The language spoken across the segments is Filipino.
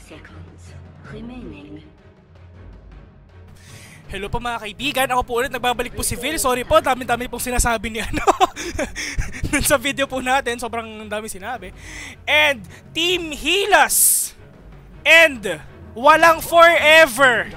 seconds remaining. Hello po mga kaibigan, ako po ulit, nagbabalik po si Phil. Sorry po, dami-dami pong sinasabi ni ano sa video po natin, sobrang dami sinabi. And Team Hilas and Walang Forever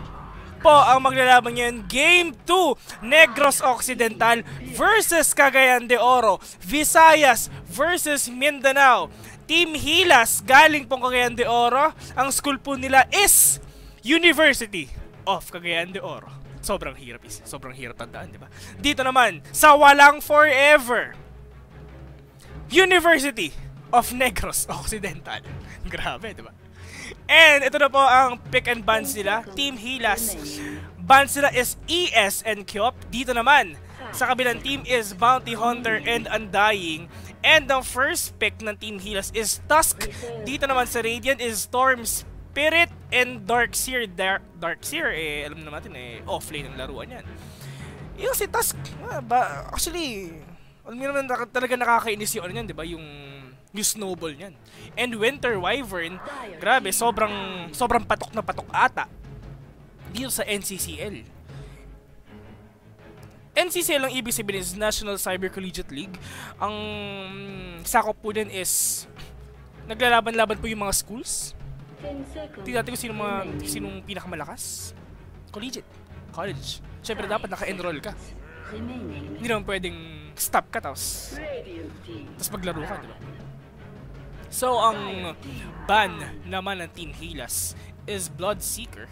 po ang maglalaban ngayon. Game 2, Negros Occidental versus Cagayan de Oro. Visayas versus Mindanao. Team Hilas, galing pong Cagayan de Oro. Ang school po nila is University of Cagayan de Oro. Sobrang hirap tandaan, di ba? Dito naman, sa Walang Forever, University of Negros Occidental. Grabe, di ba? And ito na po ang pick and bans nila. Team Hilas, bans nila is ES and Kyop. Dito naman, sa kabilang team is Bounty Hunter and Undying. And ang first pick ng Team Hilas is Tusk. Dito naman sa Radiant is Storm Spirit and Darkseer. Darkseer, alam na natin, offlane ang laruan yan. Yung si Tusk, actually, alam mo naman talaga nakakainis yung ano yan, di ba? Yung snowball niyan. And Winter Wyvern, grabe, sobrang patok na patok ata dito sa NCCL. NCCL ang ibig sabihin is National Cyber Collegiate League. Ang sakop po din is naglalaban-laban po yung mga schools. Tingnan natin kung sinong pinakamalakas. College. Siyempre dapat naka-enroll ka. Hindi naman pwedeng stop ka tapos maglaro ka, di ba? So, ang ban naman ng Team Hilas is Bloodsuka.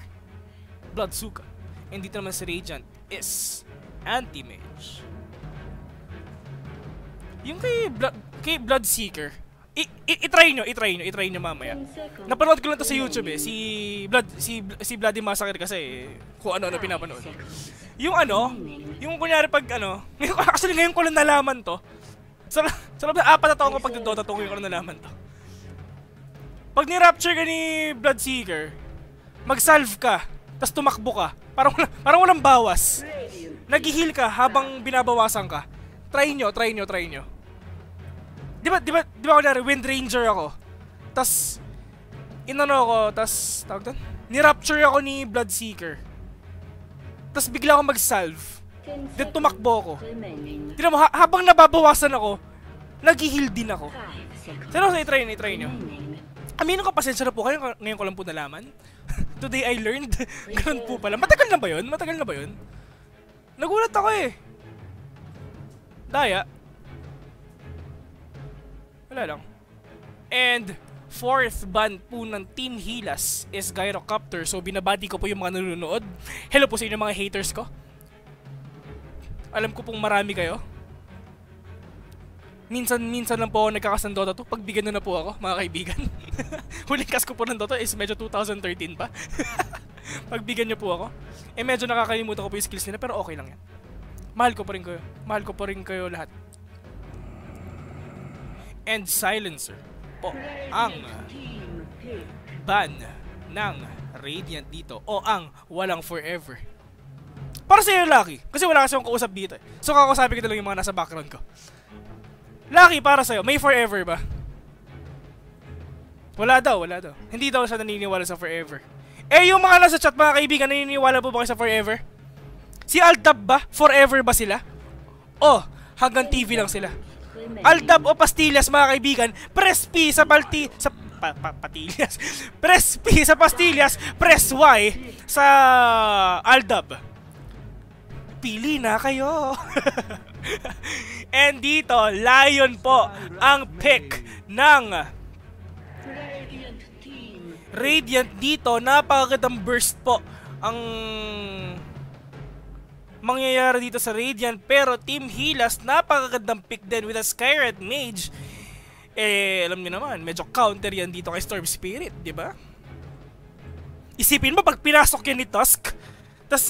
And dito naman sa Radiant is Anti-Mage. Yung kay Bloodseeker, i-try nyo mamaya. Napanood ko lang to sa YouTube eh. Si Bloody Massacre kasi kung ano-ano pinapanood. Yung kunyari pag actually ngayon ko lang nalaman to. Sa loob na 4 na taon ko pag Dota 2 ngayon ko lang nalaman to. Pag ni-rapture ka ni Bloodseeker, mag-salve ka, tas tumakbo ka, parang walang bawas. Nag-heal ka habang binabawasan ka. Try nyo. Di ba kunyari, Wind Ranger ako. Tas, tawag doon? Ni-rapture ako ni Bloodseeker. Tas bigla ako mag-salve. Then tumakbo ako. Tignan mo, habang nababawasan ako, nag-heal din ako. Pero i-try nyo. Aminin ko, pasensya na po kayo, ngayon ko lang po nalaman. Today I learned. Ganun po pala. Matagal na ba yun? Nagulat ako eh. Daya. Wala lang. And fourth ban po ng Team Hilas is Gyrocopter. So binabati ko po yung mga nanonood. Hello po sa inyo mga haters ko. Alam ko pong marami kayo. Minsan lang po ako nagkakasan Dota 2. Pagbigyan na po ako, mga kaibigan. Huling cast ko po ng Dota is medyo 2013 pa. Pagbigyan nyo po ako. Medyo nakakalimutan ko po yung skills nila, pero okay lang yan. Mahal ko pa rin kayo lahat. And Silencer po ang ban ng Radiant dito. O ang Walang Forever. Para sa'yo, Lucky. Kasi wala kasi akong kausap dito eh. So kakausapin ko lang yung mga nasa background ko. Lucky, para sa'yo, may forever ba? Wala daw. Hindi daw siya naniniwala sa forever. Yung mga nasa chat, mga kaibigan, naniniwala po ba kayo sa forever? Si Aldab ba? Forever ba sila? O, hanggang TV lang sila. Aldab o Pastillas, mga kaibigan, press P sa Patillas. Press P sa Pastillas, press Y sa Aldab. Pili na kayo. And dito, Lion po ang pick ng Radiant dito. Napakagandang burst po ang mangyayari dito sa Radiant. Pero Team Hilas, napakagandang pick din with a Skyrat Mage. Alam niyo naman, medyo counter yan dito kay Storm Spirit, di ba? Isipin mo, pag pinasok yan ni Tusk, tas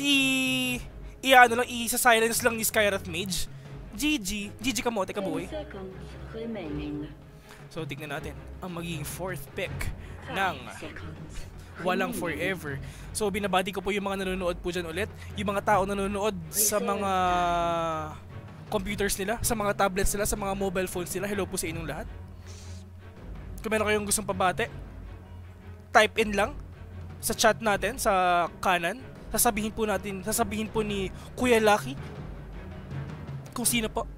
isa-silence lang ni Skyrat Mage. GG kamote kabuhay. So tignan natin ang magiging fourth pick ng Walang Forever. So binabati ko po yung mga nanonood po dyan ulit. Yung mga tao nanonood sa mga computers nila, sa mga tablets nila, sa mga mobile phones nila. Hello po sa inyong lahat. Kung meron kayong gustong pabate, type in lang sa chat natin, sa kanan. Sasabihin po ni Kuya Lucky kung sino po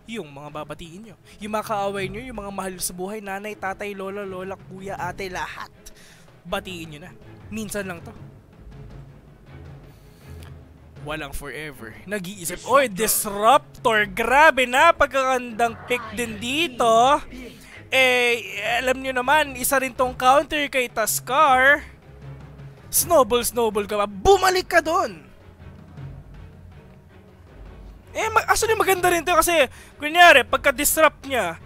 yung mga babatiin nyo. Yung mga kaaway nyo, yung mga mahal sa buhay, nanay, tatay, lola, kuya, ate, lahat. Batiin nyo na. Minsan lang to. Walang forever. Nag-iisip, oy, Disruptor, grabe na, pagkakandang pick din dito. Alam nyo naman, isa rin tong counter kay Tuskar. Snowball ka ba? Bumalik ka doon! Actually maganda rin to kasi, kunyari, pagka-disrupt niya,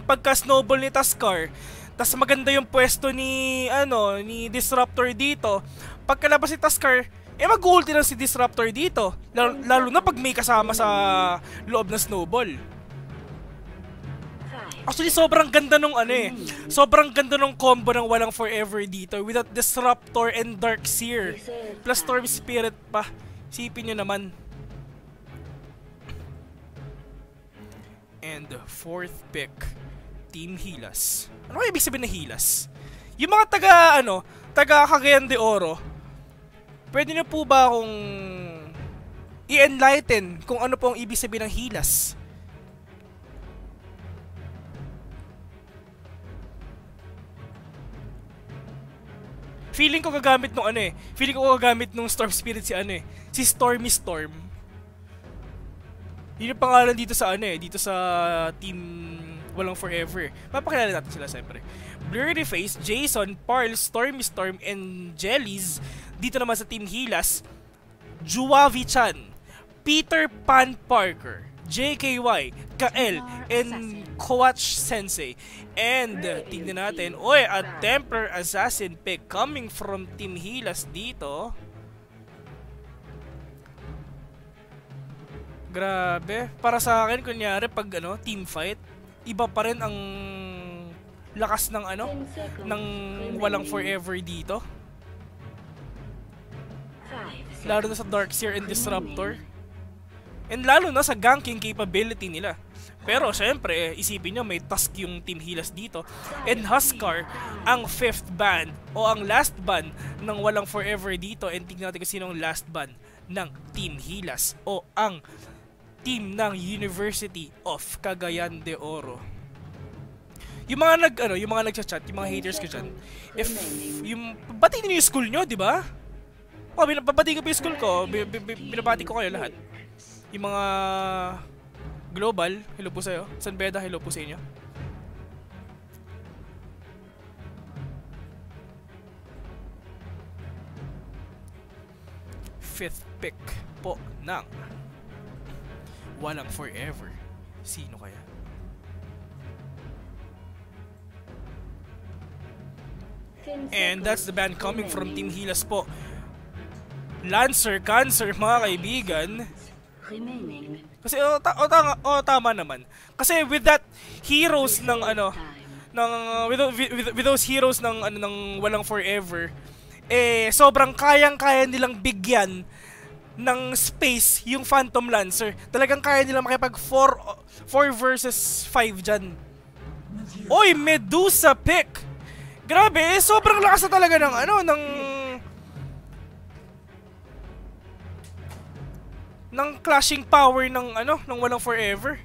pagka-snowball ni Tuskar, tas maganda yung pwesto ni Disruptor dito, pagkalabas ni Tuskar, mag-ulti lang si Disruptor dito. Lalo na pag may kasama sa loob na snowball. Actually, sobrang ganda nung sobrang ganda nung combo ng walang forever dito with Disruptor and Darkseer. Plus Storm Spirit pa. Sipin nyo naman. And fourth pick, Team Helas. Ano kaya ibig sabihin na Helas? Yung mga taga Cagayan de Oro, pwede niyo po ba akong i-enlighten kung ano po ang ibig sabihin ng Helas? Feeling ko gagamit nung Storm Spirit si Stormy Storm. Yun yung pangalan dito sa dito sa Team Walang Forever. Papakilala natin sila siyempre. Blurry Face, Jason, Parl, Stormy Storm, and Jellies. Dito naman sa Team Helas, Juwavi-chan, Peter Pan Parker, JKY, Kael, and Koach Sensei. And tingnan natin, a Templar Assassin pick coming from Team Helas dito. Grabe. Para sa akin, kunyari, pag team fight, iba pa rin ang lakas ng ng walang forever dito. Lalo na sa Darkseer and Disruptor. And lalo na sa ganking capability nila. Pero syempre, isipin nyo, may Tusk yung Team Helas dito. And Huskar, ang 5th ban o ang last ban ng walang forever dito. And tignan natin kung sino ang last ban ng Team Helas o ang team ng University of Cagayan de Oro. Yung mga yung mga nagcha-chat, yung mga haters ko dyan, if yung batiin niyo yung school nyo, di ba? Babati ko pa yung school ko, binabati ko kayo lahat. Yung mga global, hello po sa'yo. San Beda, hello po sa inyo. Fifth pick po ng walang forever. Sino kaya? And that's the band coming from Team Helas po. Lancer, Cancer, mga kaibigan. Kasi tama naman. Kasi with that heroes ng with those heroes ng walang forever, sobrang kayang-kaya nilang bigyan ng space yung Phantom Lancer. Talagang kaya nila makipag 4 versus 5 dyan. Oy, Medusa pick! Grabe, sobrang lakas na talaga ng clashing power ng walang forever.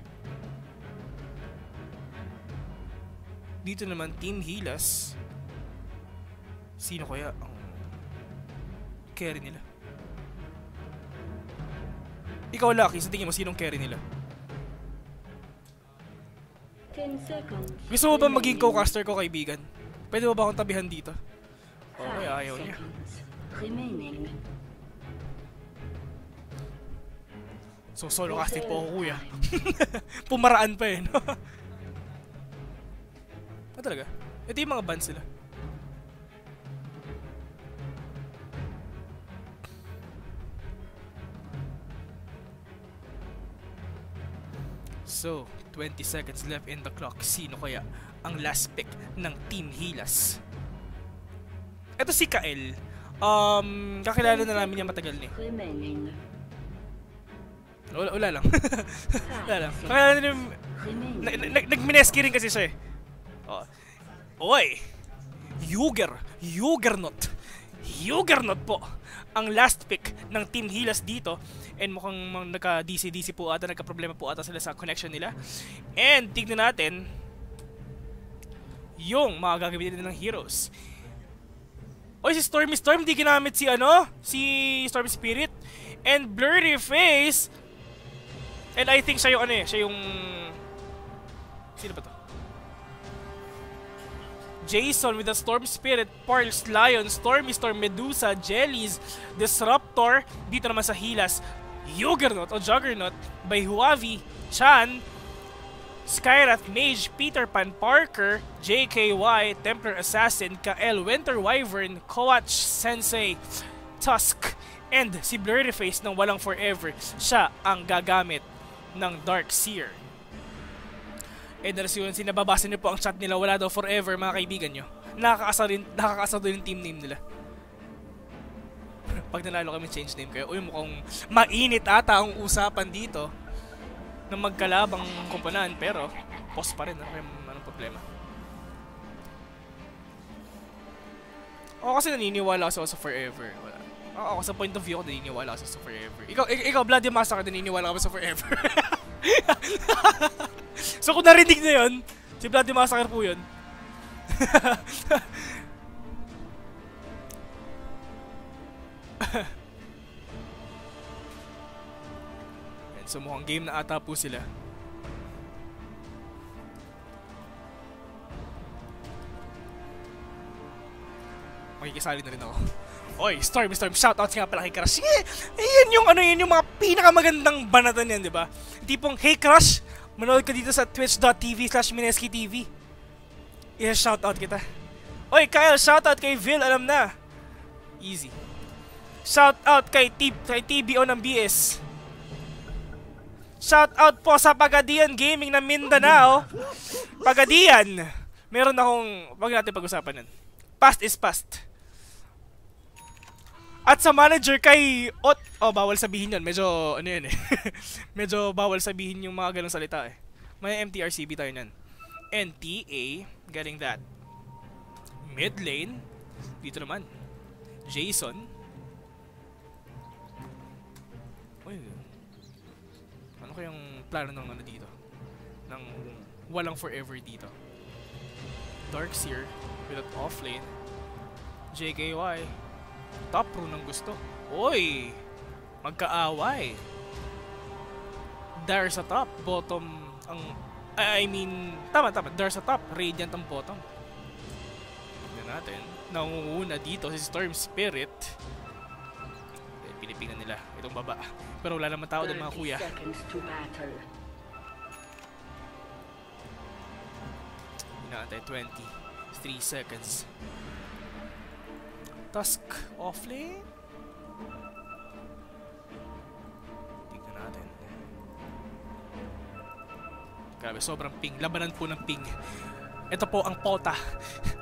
Dito naman, Team Helas. Sino kaya ang carry nila? Ikaw, Lucky, sa tingin mo, sinong carry nila? 10 seconds. Gusto mo ba maging co-caster ko, kaibigan? Pwede mo ba akong tabihan dito? Okay, ayaw niya. So, solo casting po ako, kuya. Pumaraan pa no? Talaga? Ito yung mga bands sila. So, 20 seconds left in the clock. Sino kaya ang last pick ng Team Helas? Ito si Kael. Kakilala na namin niya matagal ni. Wala lang. Wala lang. Kakilala na nagmineski rin kasi siya . Oy! Juggernaut po ang last pick ng Team Helas dito. And mukhang nagka-DC-DC po ata, nagka-problema po ata sila sa connection nila. And tignan natin yung mga gagamitin ng heroes. Oy, si Storm di ginamit si Storm Spirit. And Blurry Face. And I think siya yung sino ba to? Jason with the Storm Spirit, Pearls, Lion, Stormy Storm, Medusa, Jellies, Disruptor. Dito naman sa Helas, Juggernaut by Huavi, Chan, Skyrath, Mage, Peter Pan, Parker, JKY, Templar Assassin, Kael, Winter Wyvern, Koach, Sensei, Tusk, and si Blurryface ng walang forever. Siya ang gagamit ng Dark Seer. And yun, sinababasa niyo po ang chat nila, wala daw forever mga kaibigan nyo. Nakakaasa din yung team name nila. Pag nanalo kami change name kayo, uy, mukhang mainit ata ang usapan dito ng magkalabang kumpanan, pero post pa rin, anong problema? Ako kasi naniniwala ako sa forever. Wala. Ako sa point of view ko naniniwala ako sa forever. Ikaw Bloody Massacre, naniniwala ka ba sa forever? So kung narinig na yun, si Bloody Massacre po yun. So mukhang game na ata po sila. Makikisali na rin ako. Oy, Storm, shoutouts nga pala kay Crush. Yan yung mga pinakamagandang banatan yan, di ba? Tipong, hey Crush, manood ka dito sa twitch.tv/MineskiTV. I-shoutout kita. Oy, Kyle, shoutout kay Vil, alam na. Easy. Shoutout kay TBO ng BS. Shoutout po sa Pagadian Gaming ng Mindanao. Pagadian. Meron akong, wag natin pag-usapan yan. Past is past. At sa manager kay bawal sabihin yun. Medyo, yun eh. Medyo bawal sabihin yung mga ganong salita eh. May MTRCB tayo nan. NTA, getting that. Mid lane. Dito naman. Jason. Uy. Ano kayang plano ng dito? Ng walang forever dito. Darkseer with that offlane. JKY. Top rune ang gusto. Oy! Magkaaway. Dire sa top. Bottom ang... tama. Dire sa top. Radiant ang bottom. Tignan natin. Nangunguna dito si Storm Spirit. Pinipingan nila itong baba. Pero wala naman tao doon mga kuya. Inaantay 23 seconds. Tusk offlane. Tignan natin. Grabe, sobrang ping. Labanan po ng ping. Ito po ang Pota.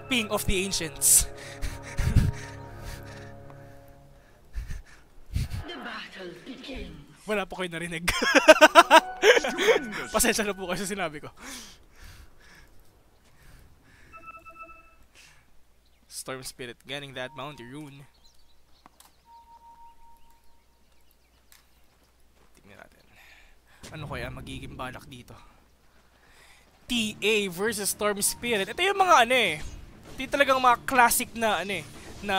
Ping of the Ancients. The battle begins. Wala po kayo narinig. Pasensya na po kayo sa sinabi ko. Storm Spirit getting that Bounty Rune. Tingnan natin. Ano kaya magiging balak dito? TA versus Storm Spirit. Ito yung mga ito yung talagang mga classic na na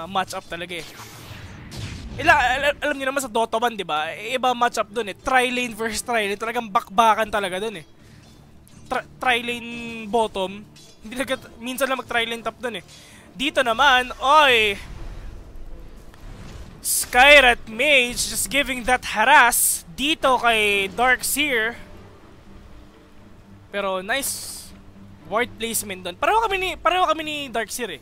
match-up talaga eh. Alam niyo naman sa Dota 1, 'di ba? Iba match-up doon eh. Tri-lane versus tri-lane. Talagang bakbakan talaga doon eh. Tri-lane bottom. Hindi minsan lang mag-tri-lane top doon eh. Dito naman, Skyrath Mage just giving that harass dito kay Darkseer. Pero nice ward placement doon. Pareho kami ni Darkseer eh.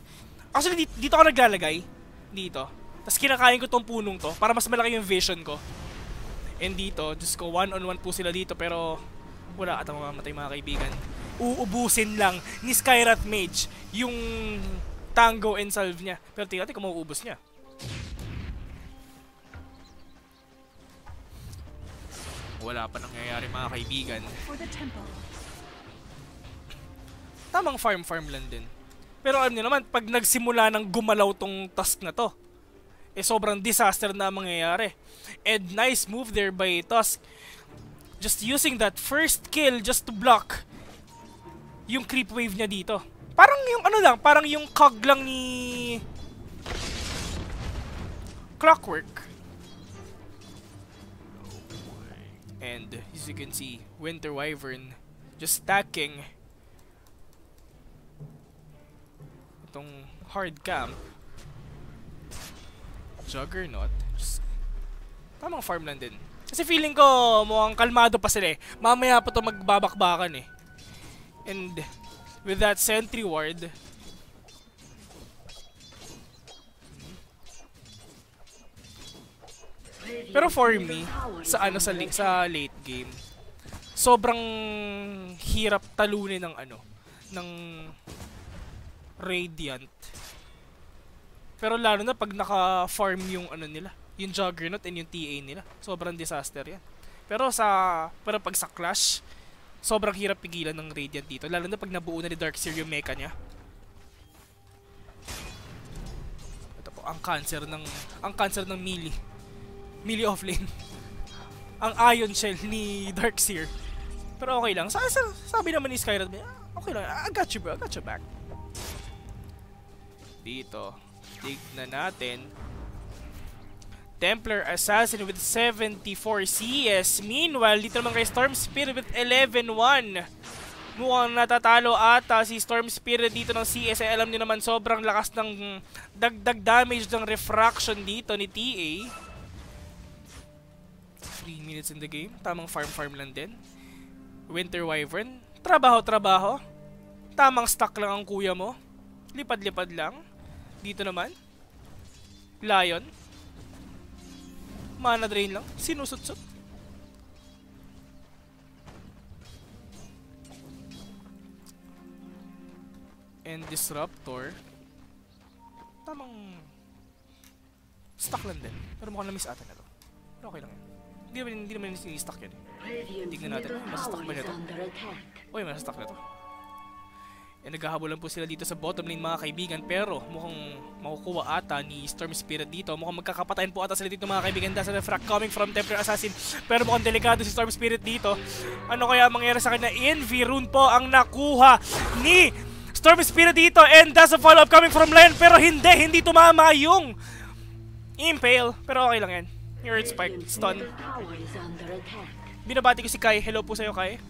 Actually dito ako naglalagay dito. Tapos kinakain ko tong punong to para mas malaki yung vision ko. And dito, just ko 1-on-1 po sila dito pero wala atang mamamatay mga kaibigan. Uubusin lang ni Skyrath Mage yung tango and salve niya. Pero tingnan natin kung mauubos niya. Wala pa nangyayari mga kaibigan. Tamang farm lang din. Pero alam niyo naman, pag nagsimula ng gumalaw tong task na to, sobrang disaster na mangyayari. And nice move there by Tusk. Just using that first kill just to block yung creep wave niya dito. Parang yung parang yung cog lang ni Clockwork. And as you can see, Winter Wyvern just stacking itong hard camp. Juggernaut. Just tamang farm lang din. Kasi feeling ko mukhang kalmado pa sila eh. Mamaya pa ito magbabakbakan eh. And with that sentry ward, pero for me, sa late game, sobrang hirap talunin ng Radiant. Pero lalo na pag naka-farm yung nila, yung Juggernaut and yung TA nila. Sobrang disaster yan. Pero pag sa Clash, sobrang hirap pigilan ng Radiant dito. Lalo na pag nabuo na ni Darkseer yung mecha niya. Ito po, ang cancer ng melee offlane. Ang Ion Shell ni Darkseer. Pero okay lang. Sabi naman ni Skyrod, okay lang. I got you bro, I got you back. Dito, tignan natin. Templar Assassin with 74 CS. Meanwhile, dito naman kay Storm Spirit with 11-1. Mukhang natatalo ata si Storm Spirit dito ng CS. Alam niyo naman, sobrang lakas ng dagdag damage ng refraction dito ni TA. 3 minutes in the game. Tamang farm lang din. Winter Wyvern. Trabaho. Tamang stack lang ang kuya mo. Lipad-lipad lang. Dito naman, Lion. Mana drain lang. Sinusut-sut. And Disruptor. Tamang stuck lang din. Pero mukhang na-miss ata na to. Pero okay lang yan. Hindi naman stuck yan. Tignan natin. Masastuck ba nito? Uy, masastuck na to. E naghahabulan po sila dito sa bottom lane mga kaibigan, pero mukhang makukuha ata ni Storm Spirit dito. Mukhang magkakapatayin po ata sila dito mga kaibigan dahil sa refract coming from Templar Assassin. Pero mukhang delikado si Storm Spirit dito. Ano kaya mangyayari sa kanya? Envy Rune po ang nakuha ni Storm Spirit dito, and that's a follow-up coming from Lion, pero hindi tumama yung Impale. Pero okay lang yan. Yung Earth Spike, stun. Binabati ko si Kai. Hello po sa'yo, Kai.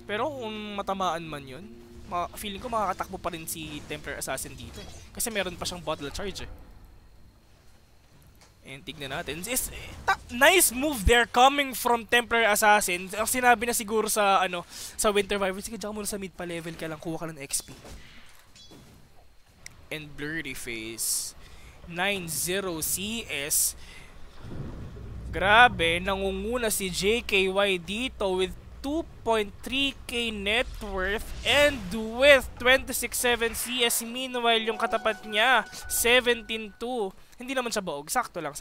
Pero kung matamaan man yun, feeling ko makakatakbo pa rin si Templar Assassin dito eh. Kasi meron pa siyang bottle charge eh. And tignan natin. Nice move there coming from Templar Assassin. Sinabi na siguro sa Winter Wyvern, sige dyan muna sa mid pa level ka lang, kuha ka ng XP. And Blurry Face 9-0 CS. Grabe, nangunguna si JKY dito with 2.3k net worth and with 26.7 CS. Meanwhile, yung katapat niya 17.2. Hindi naman siya baog, sakto lang.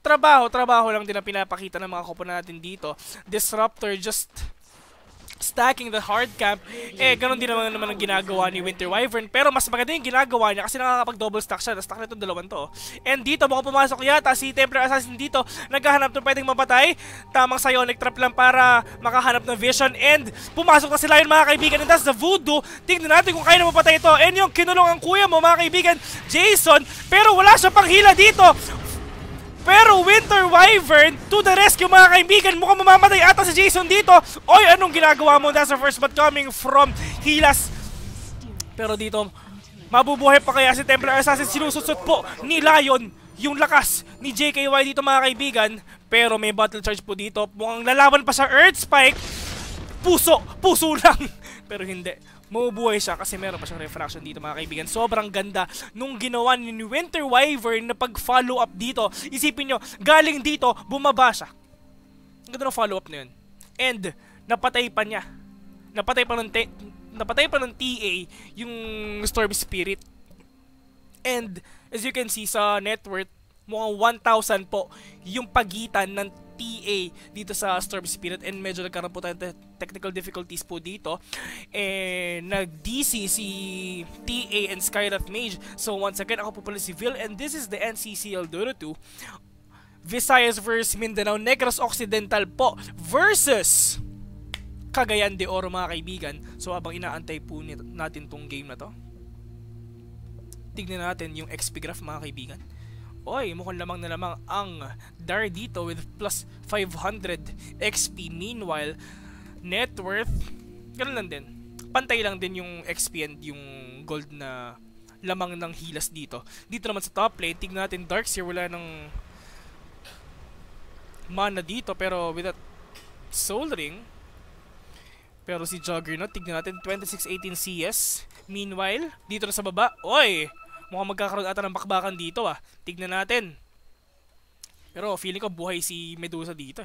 Trabaho lang din ang pinapakita ng mga kopo natin dito. Disruptor just stacking the hard camp. Ganon din naman ang ginagawa ni Winter Wyvern. Pero mas maganda yung ginagawa niya kasi nakakapag-double stack siya. Na-stack na itong dalawang to. And dito, mukhang pumasok yata si Templar Assassin dito. Naghahanap ng pwedeng mapatay. Tamang Psionic Trap lang para makahanap ng vision. And pumasok na sila yun mga kaibigan. And that's the Voodoo. Tingnan natin kung kaya na mapatay ito. And yung kinulong ang kuya mo mga kaibigan, Jason. Pero wala siya pang hila dito. Pero Winter Wyvern to the rescue mga kaibigan. Mukhang mamamatay ata si Jason dito. Oy, anong ginagawa mo? That's the first but coming from Hilas. Pero dito, mabubuhay pa kaya si Templar Assassin? Sinususot po ni Lion yung lakas ni JKY dito mga kaibigan. Pero may battle charge po dito. Mukhang lalaban pa sa Earth Spike. Puso lang. Pero hindi. Mabubuhay siya kasi meron pa siyang refraction dito mga kaibigan. Sobrang ganda nung ginawa ni Winter Wyvern na pag-follow up dito. Isipin nyo, galing dito, bumaba siya. Ang ganda ng follow up na yun. And, napatay pa niya. Napatay pa ng TA yung Storm Spirit. And, as you can see sa net worth, Mukhang 1,000 po yung pagitan ng TA dito sa Storm Spirit, and medyo nagkaroon po tayo technical difficulties po dito. Nag-DC si TA and Skyrath Mage. So once again, ako po pala si Vil, and this is the NCCL Dota 2 Visayas vs Mindanao Negros Occidental po versus Cagayan de Oro, mga kaibigan. So habang inaantay po natin tong game na to, tignan natin yung XP graph, mga kaibigan. Oy, mukhang lamang na lamang ang Dar dito with plus 500 XP. Meanwhile, net worth, ganun lang din. Pantay lang din yung XP and yung gold na lamang ng Hilas dito. Dito naman sa top lane, tignan natin Darkseer, wala ng mana dito, pero with that Soul Ring. Pero si Juggernaut, tignan natin 2618 CS. Meanwhile, dito na sa baba, oy, mukhang magkakaroon ata ng bakbakan dito ah. Tignan natin. Pero feeling ko buhay si Medusa dito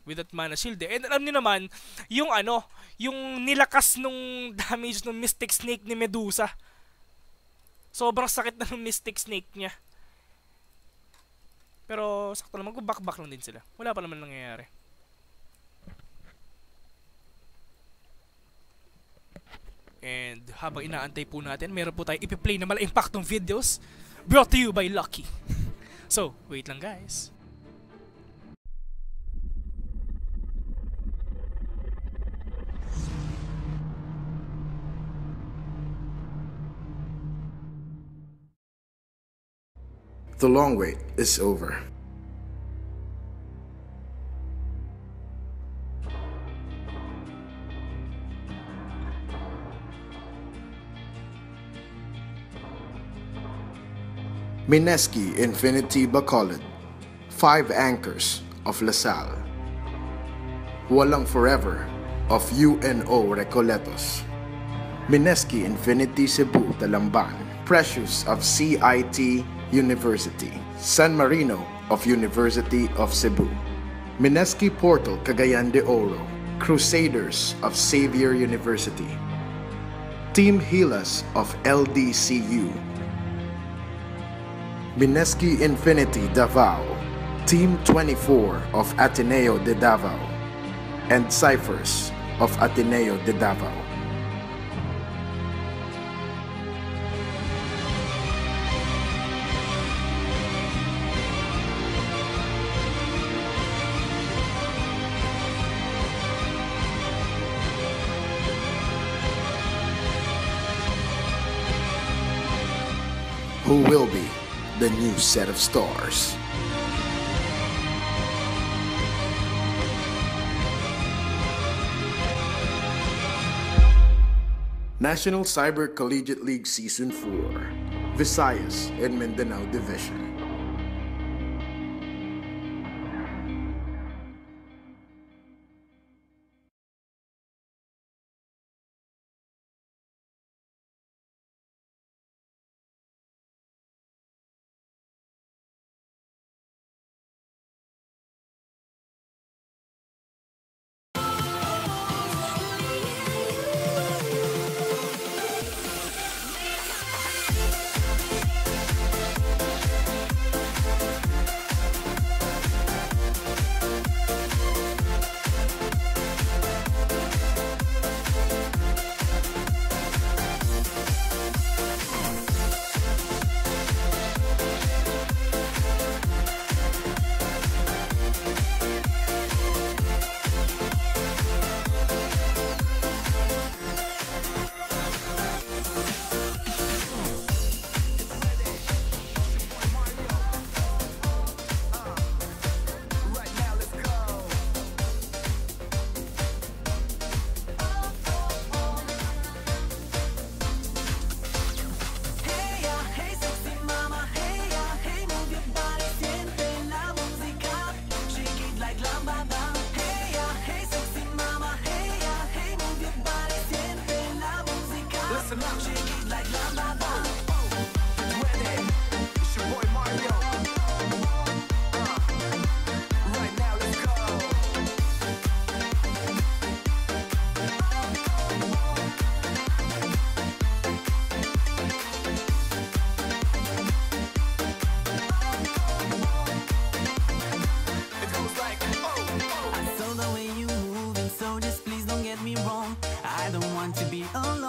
with that mana shield And alam niyo naman, yung yung nilakas nung damage ng Mystic Snake ni Medusa. Sobrang sakit na ng Mystic Snake niya. Pero sakto naman, back lang din sila. Wala pa naman nangyayari. And habang inaantay po natin, meron po tayo ipi-play na mala-impactong videos brought to you by Lucky. So, wait lang guys. The long wait is over. Mineski Infinity Bacolod, 5 Anchors of LaSalle, Walang Forever of UNO Recoletos, Mineski Infinity Cebu Talamban, Precious of CIT University, San Marino of University of Cebu, Mineski Portal Cagayan de Oro, Crusaders of Xavier University, Team Hilas of LDCU, Mineski Infinity Davao, Team 24 of Ateneo de Davao, and Cyphers of Ateneo de Davao. Who will be the new set of stars? National Cyber Collegiate League Season 4, Visayas and Mindanao Division.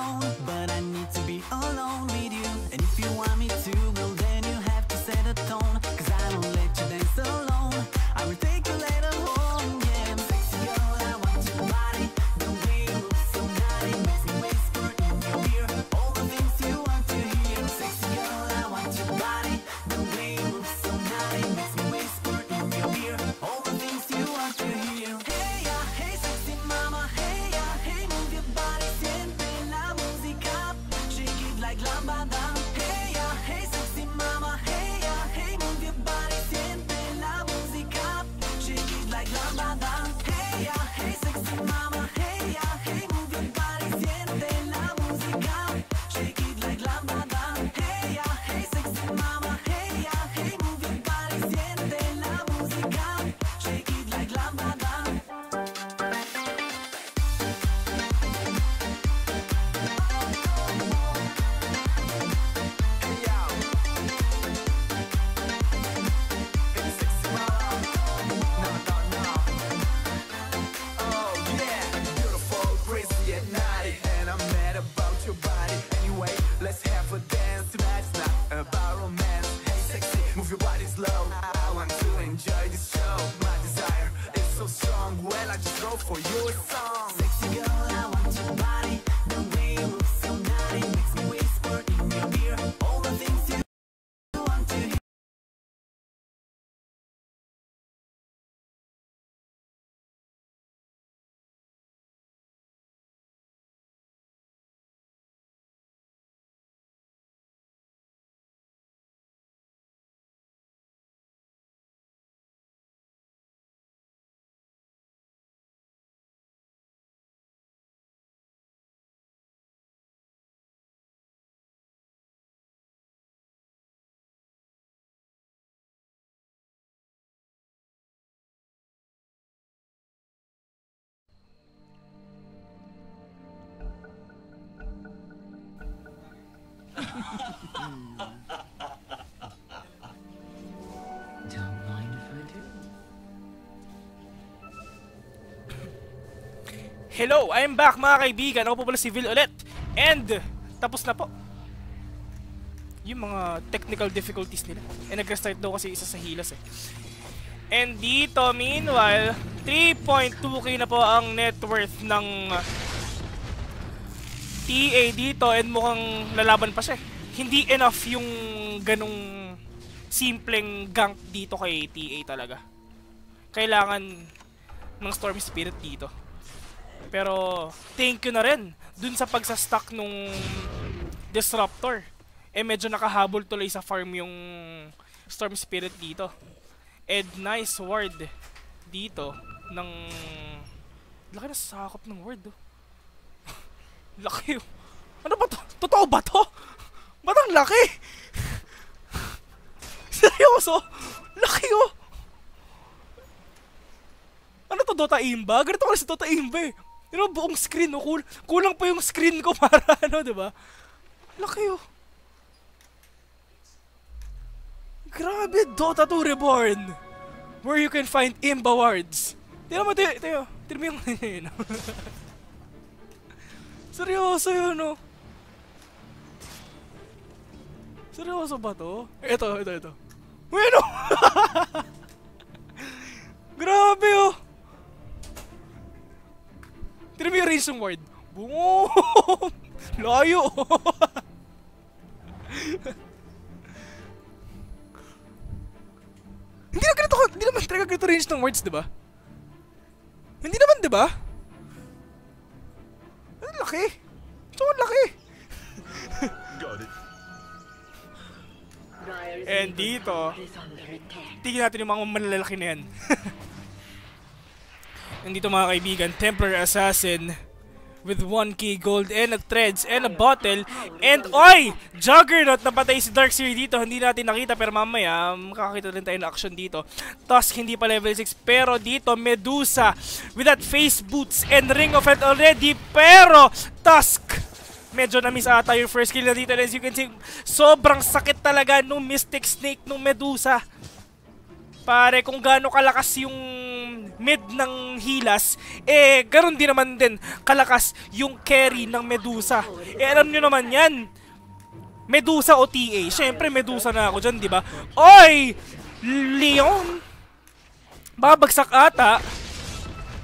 alone, but I need to be alone with you. And if you want me to, well then you have to set a tone, cause I won't let you dance alone. I will take you later home, yeah. Sexy girl, I want your body. The way you look so naughty makes me whisper in your ear all the things you want to hear. Sexy girl, I want your body. The way you look so naughty makes me whisper in your ear all the things you want to hear. Hey yeah, hey sexy mama, hey yeah, hey move your body, siente la música, shake it like lambada. Hey yeah, hey sexy mama, hey yeah, hey move your body, siente la música, shake it like lambada. Hey yeah, hey sexy mama, hey yeah, hey move your body, siente la música, shake it like lambada. Hey yeah, hey sexy mama, hey yeah, hey move your body, siente la música, shake it like lambada. For your song. Sexy girl, I want your body. The way you look so naughty makes me whisper in your ear all the things you want to hear. Don't mind if I do. Hello, I'm back mga kaibigan. Ako po pala si Vil ulit. And tapos na po yung mga technical difficulties nila. And nag-restart daw kasi isa sa hilas eh. And dito, meanwhile, 3.2k na po ang net worth ng TA dito and mukhang lalaban pa siya. Hindi enough yung ganong simpleng gank dito kay TA talaga. Kailangan ng Storm Spirit dito. Pero thank you na rin dun sa pagsastock nung Disruptor. Eh medyo nakahabol tuloy sa farm yung Storm Spirit dito. And nice ward dito ng... Laki na sakop ng ward oh. Laki oh. Ano ba to? Totoo ba to? Ba't ang laki? Seryoso? Laki oh. Ano to, Dota Imba? Ganito kasi Dota Imba eh. You know, buong screen oh. Kulang pa yung screen ko para ano, diba? Laki oh. Grabe, Dota 2 Reborn! Where you can find Imba wards. Tignan mo, tayo. Tignan mo yung yun. Seryoso yun, no? Seryoso ba to? Ito. Bueno! Grabe, oh! Tignan mo yung range ng ward. Boom! Layo! Hindi naman talaga ganito range ng words, diba? Hindi naman, diba? Ang laki! Sobrang laki! And dito, tignan natin yung mga malalaki na yan. Nandito mga kaibigan, Templar Assassin with 1k gold and a threads and a bottle. And oy! Juggernaut napatay si Darkseer dito. Hindi natin nakita pero mamaya makakita rin tayo ng action dito. Tusk hindi pa level 6 pero dito Medusa with that face boots and Ring of Health already. Pero Tusk medyo na-miss ata yung first kill na dito. And as you can see, sobrang sakit talaga nung Mystic Snake nung Medusa. Pare, kung gaano kalakas yung mid ng Hilas, ganoon din naman din kalakas yung carry ng Medusa. Alam nyo naman yan. Medusa o TA. Siyempre, Medusa na ako dyan, di ba? Oy! Leon! Babagsak ata.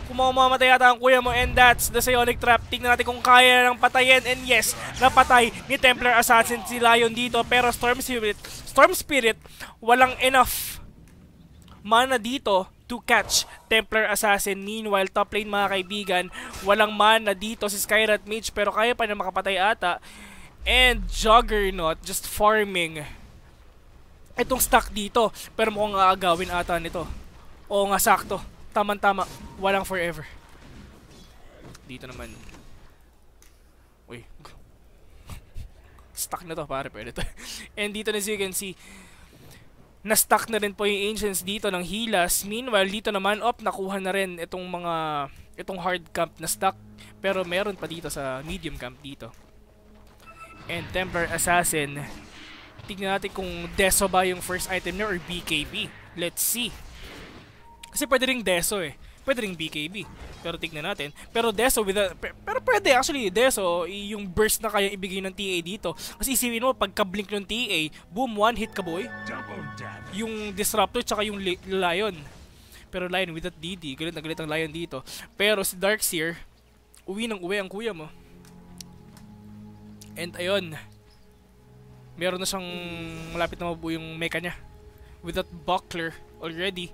Mamamatay ata ang kuya mo, and that's the Psionic Trap. Tingnan natin kung kaya nang patayin, and yes, napatay ni Templar Assassin si Lion dito, pero Storm Spirit, walang enough mana dito to catch Templar Assassin. Meanwhile, top lane mga kaibigan, walang mana dito si Skyrat Mage, pero kaya pa na makapatay ata, and Juggernaut just farming itong stack dito, pero mukhang aagawin ata nito. Oo nga, sakto. Tama-tama, walang forever. Dito naman. Uy. Stuck na to, pare, pwede to. And dito, as you can see, na-stuck na rin po yung Ancients dito ng Hilas. Meanwhile, dito naman, nakuha na rin itong hard camp na stuck. Pero meron pa dito sa medium camp dito. And Templar Assassin, tignan natin kung Deso ba yung first item niya or BKB. Let's see. Kasi pwede ring Deso Pwede ring BKB. Pero tignan natin. Pero Deso pero pwede actually Deso yung burst na kaya ibigay ng TA dito. Kasi isipin mo pagka-blink ng TA, boom, one hit ka boy. Yung Disruptor tsaka yung Lion. Pero Lion with that DD, galit na galit ang Lion dito. Pero si Darkseer, uwi ng uwi ang kuya mo. And ayun. Meron na siyang malapit na mabuo yung mecha niya. With that buckler already.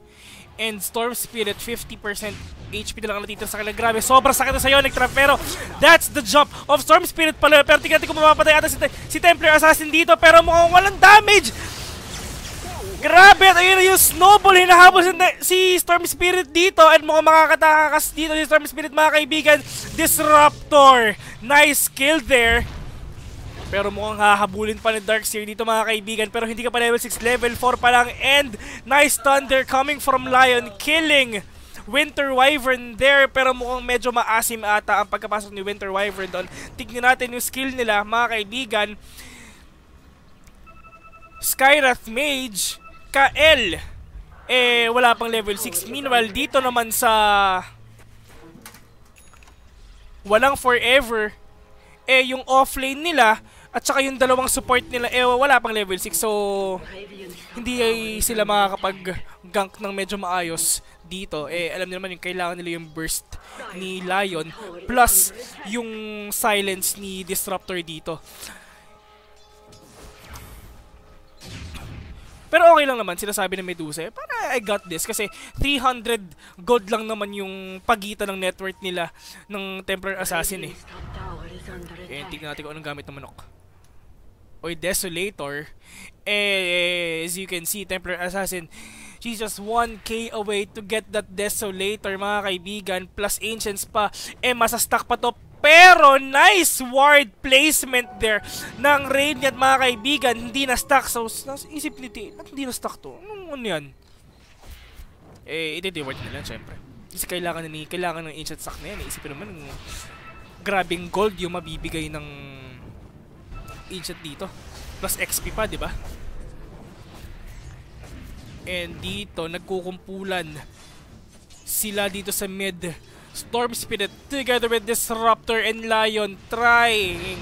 And Storm Spirit, 50% HP na lang natitira sa kanila. Grabe, sobrang sakit na sa Psionic Trap. Pero that's the job of Storm Spirit pala. Pero tingnan kung mamapatay ata si Templar Assassin dito. Pero mukhang walang damage. Grabe, at ayun na yung snowball. Hinahabol si Storm Spirit dito. And mukhang makakatakas dito si Storm Spirit mga kaibigan. Disruptor. Nice kill there. Pero mukhang hahabulin pa ni Darkseer dito mga kaibigan. Pero hindi ka pa level 6, level 4 pa lang. And nice thunder coming from Lion, killing Winter Wyvern there. Pero mukhang medyo maasim ata ang pagkapasok ni Winter Wyvern doon. Tignan natin yung skill nila mga kaibigan. Skyrath Mage, Kael, wala pang level 6. Meanwhile dito naman sa walang forever, yung offlane nila at saka yung dalawang support nila, wala pang level 6. So, hindi sila makakapag-gank ng medyo maayos dito. Alam niyo naman yung kailangan nila yung burst ni Lion plus yung silence ni Disruptor dito. Pero okay lang naman, sinasabi ng Medusa, para I got this. Kasi 300 gold lang naman yung pagitan ng net worth nila ng Templar Assassin tignan natin kung anong gamit ng manok. Oy, Desolator. As you can see, Templar Assassin, she's just 1k away to get that Desolator mga kaibigan. Plus Ancients pa. Masastack pa to. Pero nice ward placement there ng Radiant mga kaibigan. Hindi na stack. So, isip ni T, ba't hindi na stack to? Ano yan? Iti-ward nila syempre. Kasi kailangan ng Ancient stack na yan. Isipin naman grabing gold yung mabibigay ng Ancient dito. Plus XP pa, di ba? And dito, nagkukumpulan sila dito sa mid. Storm Spirit together with Disruptor and Lion trying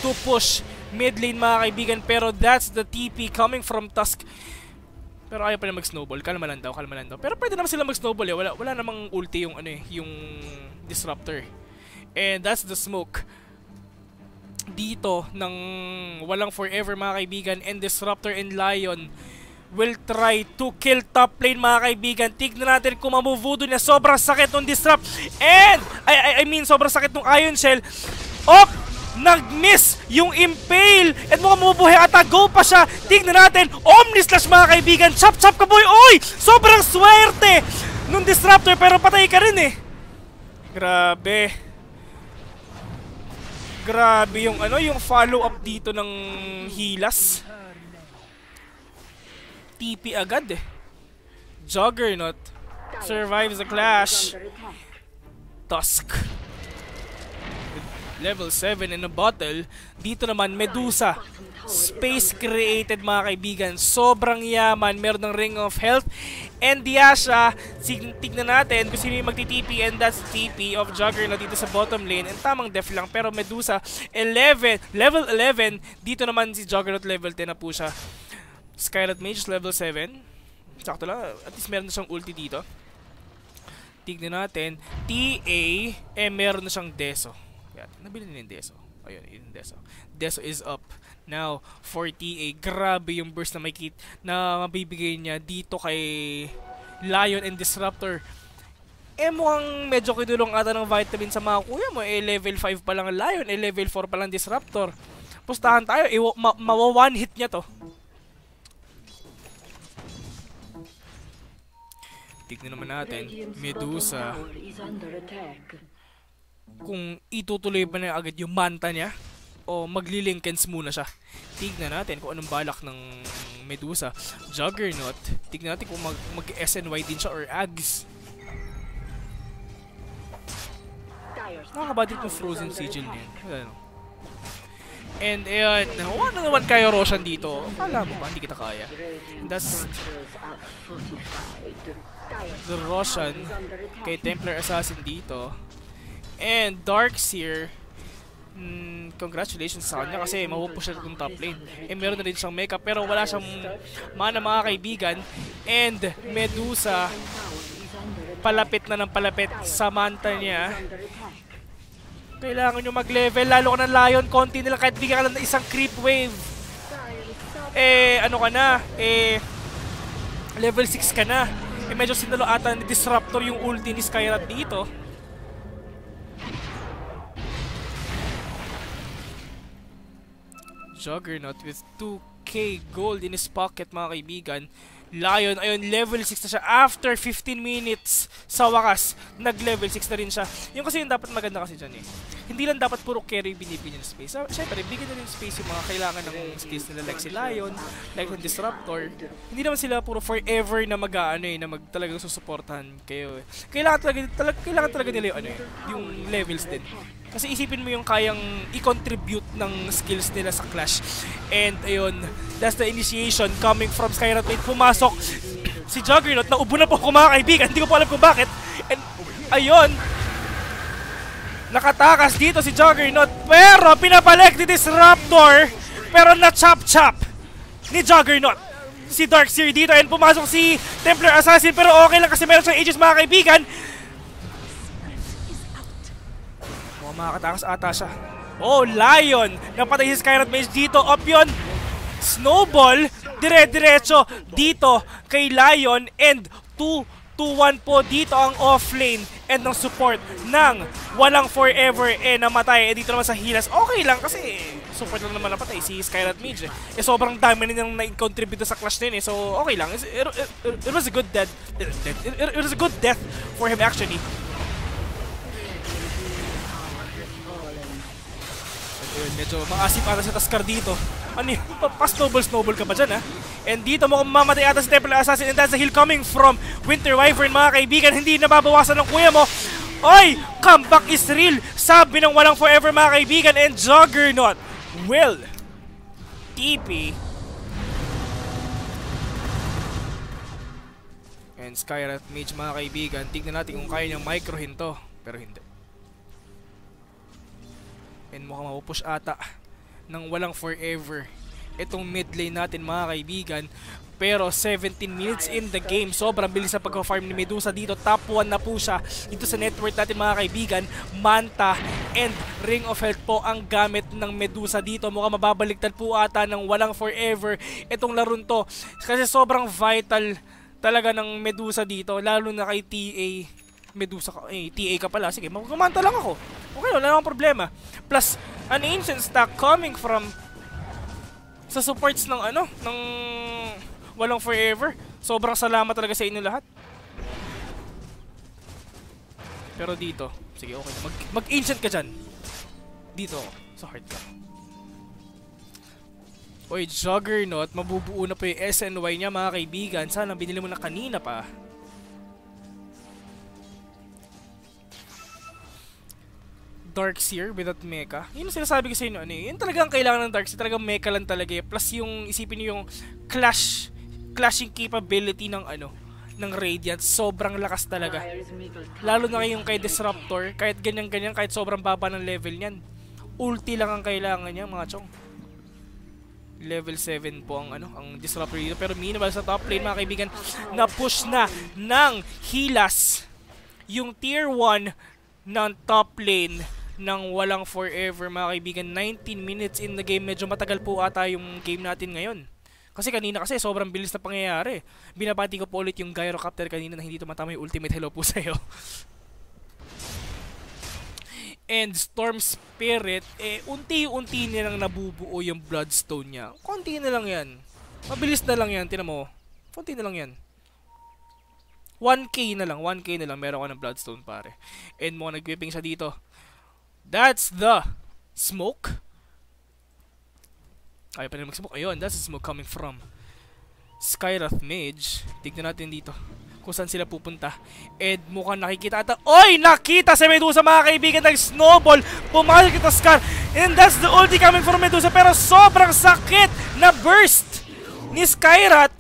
to push mid lane mga kaibigan. Pero that's the TP coming from Tusk. Pero ayaw pa na mag-snowball. Kalma lang daw. Pero pwede naman sila mag-snowball Wala namang ulti yung yung Disruptor. And that's the smoke dito ng walang forever mga kaibigan. And Disruptor and Lion will try to kill top lane mga kaibigan. Tignan natin kung mamuvudo niya. Sobrang sakit ng Disrupt. And I mean sobrang sakit ng Ion Shell. Nag-miss yung Impale. And mukhang mabubuhay ata. Go pa siya. Tignan natin. Omni Slash mga kaibigan. Chop chop ka boy. Oy! Sobrang swerte nung Disruptor. Pero patay ka rin Grabe yung yung follow up dito ng Hilas. TP agad Juggernaut survives the clash. Tusk Level 7 in a bottle. Dito naman, Medusa. Space created mga kaibigan. Sobrang yaman. Meron ng Ring of Health. And Yasha, tignan natin kung sino yung magti-TP. And that's TP of Juggernaut dito sa bottom lane. And tamang def lang. Pero Medusa, 11. Level 11. Dito naman si Juggernaut level 10 na po siya. Skyrot Mage level 7. Sakto lang. At least meron na siyang ulti dito. Tignan natin. TA, meron na siyang Deso. Yan. Nabili na yung Deso. Ayun, yung Deso. Deso is up. Now, for TA, grabe yung burst na mabibigay niya dito kay Lion and Disruptor. Mukhang medyo kinulong ata ng vitamin sa mga kuya mo. Level 5 pa lang Lion, level 4 pa lang Disruptor. Pustahan tayo, mawa-one hit niya to. Tignan naman natin, Medusa. Kung itutuloy ba na agad yung manta niya o magli-linkens muna siya. Tignan natin kung anong balak ng Medusa. Juggernaut, tignan natin kung mag-SNY din siya or Ags. Nakakabadit ng Frozen Sigil niya. Ano? And ayun, ano naman kayo Roshan dito? Akala mo ba, hindi kita kaya. And that's the Roshan kay Templar Assassin dito. And Darkseer, congratulations sa kanya kasi mapupush siya ng top lane. Meron na rin siyang mecha pero wala siyang mana mga kaibigan. And Medusa, palapit na ng palapit sa manta niya. Kailangan nyo mag-level, lalo ka ng Lion, konti nila kahit bigyan ka lang ng isang creep wave. Ano ka na, level 6 ka na. Medyo sinalo ata ni Disruptor yung ulti ni Skyrot dito. Juggernaut with 2k gold in his pocket mga kaibigan. Lion, ayun, level 6 na siya after 15 minutes. Sa wakas, nag-level 6 na rin siya. Yung kasi yung dapat maganda kasi dyan hindi lang dapat puro carry binibigyan ng space. Siyempre, bigyan na rin space yung mga kailangan ng skills nila like si Lion, like yung Disruptor. Hindi naman sila puro forever na talagang susuportahan kayo. Kailangan talaga nila yung yung levels din. Kasi isipin mo yung kayang i-contribute ng skills nila sa Clash. And ayun, that's the initiation coming from Skyrot Mage. Pumasok si Juggernaut, naubo na po ako mga kaibigan. Hindi ko po alam kung bakit. And ayun, nakatakas dito si Juggernaut. Pero pinabalik ni Disruptor. Pero na-chop-chop ni Juggernaut si Darkseer dito. And pumasok si Templar Assassin. Pero okay lang kasi meron siyang Aegis mga kaibigan. Makakatakas ata siya. Oh, Lion! Napatay si Skyrot Mage dito. Up yun. Snowball. Dire-diretso dito kay Lion. And 2-1 po dito ang offlane and ng support ng walang forever namatay. Dito naman sa healers. Okay lang kasi support lang naman napatay si Skyrot Mage. Sobrang dami nilang na-contribute sa clash din So okay lang. It was a good death. It was a good death for him actually. Medyo maasip ata si Taskar dito. Ano yun? Pa-snowball ka ba dyan, ha? And dito mo mamatay ata si Templar Assassin. And that's the heal coming from Winter Wyvern, mga kaibigan. Hindi nababawasan ng kuya mo. Oy! Comeback is real! Sabi ng walang forever, mga kaibigan. And Juggernaut will TP. And Skyrot Mage, mga kaibigan. Tignan natin kung kaya niyang microhin to. Pero hindi. And mukhang mapupush ata ng walang forever itong mid lane natin mga kaibigan. Pero 17 minutes in the game, sobrang bilis sa pag-farm ni Medusa dito. Top 1 na po siya dito sa network natin mga kaibigan. Manta and Ring of Health po ang gamit ng Medusa dito. Mukhang mababaliktad po ata ng walang forever itong laron to. Kasi sobrang vital talaga ng Medusa dito, lalo na kay TA. Medusa ka, TA ka pala. Sige, magkumanta lang ako. Okay, wala akong problema. Plus, an ancient stack coming from sa supports ng ng walang forever. Sobrang salamat talaga sa inyo lahat. Pero dito, sige, okay. Mag-ancient ka dyan. Dito, sa heart ka. Oy, Juggernaut, mabubuo na pa yung SNY niya mga kaibigan. Sana binili mo na kanina pa. Darkseer without mecha. Yun ang sinasabi ko sa inyo, ano eh. Yun talagang kailangan ng Darkseer. Talagang mecha lang talaga eh. Plus yung, isipin nyo yung clashing capability ng ano, ng Radiant. Sobrang lakas talaga. Lalo na kayong kay Disruptor. Kahit ganyan-ganyan, kahit sobrang baba ng level niyan. Ulti lang ang kailangan niya, mga chong. Level 7 po ang ano, ang Disruptor dito. Pero meanwhile sa top lane, mga kaibigan, na-push na ng Hylas yung tier 1 ng top lane ng walang forever, mga kaibigan. 19 minutes in the game. Medyo matagal po ata yung game natin ngayon. Kasi kanina kasi sobrang bilis na pangyayari. Binabati ko po ulit yung Gyrocopter kanina na hindi tumatama yung ultimate. Hello po sa'yo. And Storm Spirit, unti-unti nilang nabubuo yung Bloodstone niya. Konti na lang yan. Mabilis na lang yan, tinan mo. Konti na lang yan. 1k na lang, meron ka ng Bloodstone, pare. And mo nag-whipping siya dito. That's the smoke. Ayaw pa rin mag-smoke. Ayun, that's the smoke coming from Skywrath Mage. Tignan natin dito kung saan sila pupunta. And mukhang nakikita ata. Oy! Nakita si Medusa, mga kaibigan. Nag-snowball. Pumasok ito Scar. And that's the ulti coming from Medusa. Pero sobrang sakit na burst ni Skywrath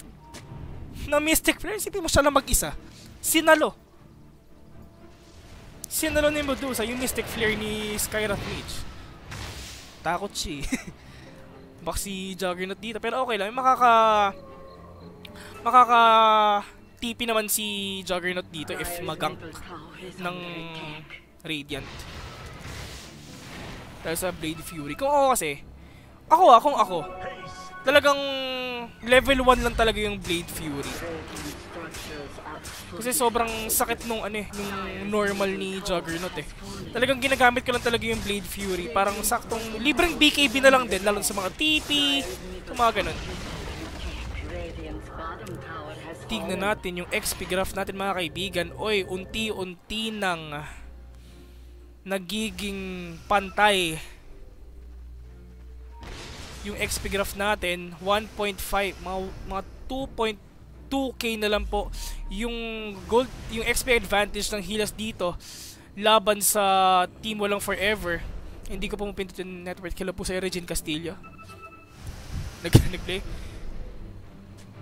na Mystic Flare. Isipin mo siya lang mag-isa. Sinalo ni Medusa yung Mystic Flare ni Skywrath Mage. Takot siya. Bak si Juggernaut dito. Pero okay lang. TP naman si Juggernaut dito if magank ng Radiant. Dahil sa Blade Fury. Kung ako kasi, kung ako, talagang level 1 lang talaga yung Blade Fury. Kasi sobrang sakit nung normal ni Juggernaut eh. Talagang ginagamit ko lang talaga yung Blade Fury. Parang saktong libreng BKB na lang din, lalo sa mga TP, mga ganun. Tignan natin yung XP graph natin, mga kaibigan. Oy, unti-unti nang nagiging pantay yung XP graph natin. 1.5, mga 2.2k na lang po yung gold, yung XP advantage ng Hylas dito laban sa team walang forever. Hindi ko pa mapindot yung network. Hello po sa Regine Castillo. Nag-play.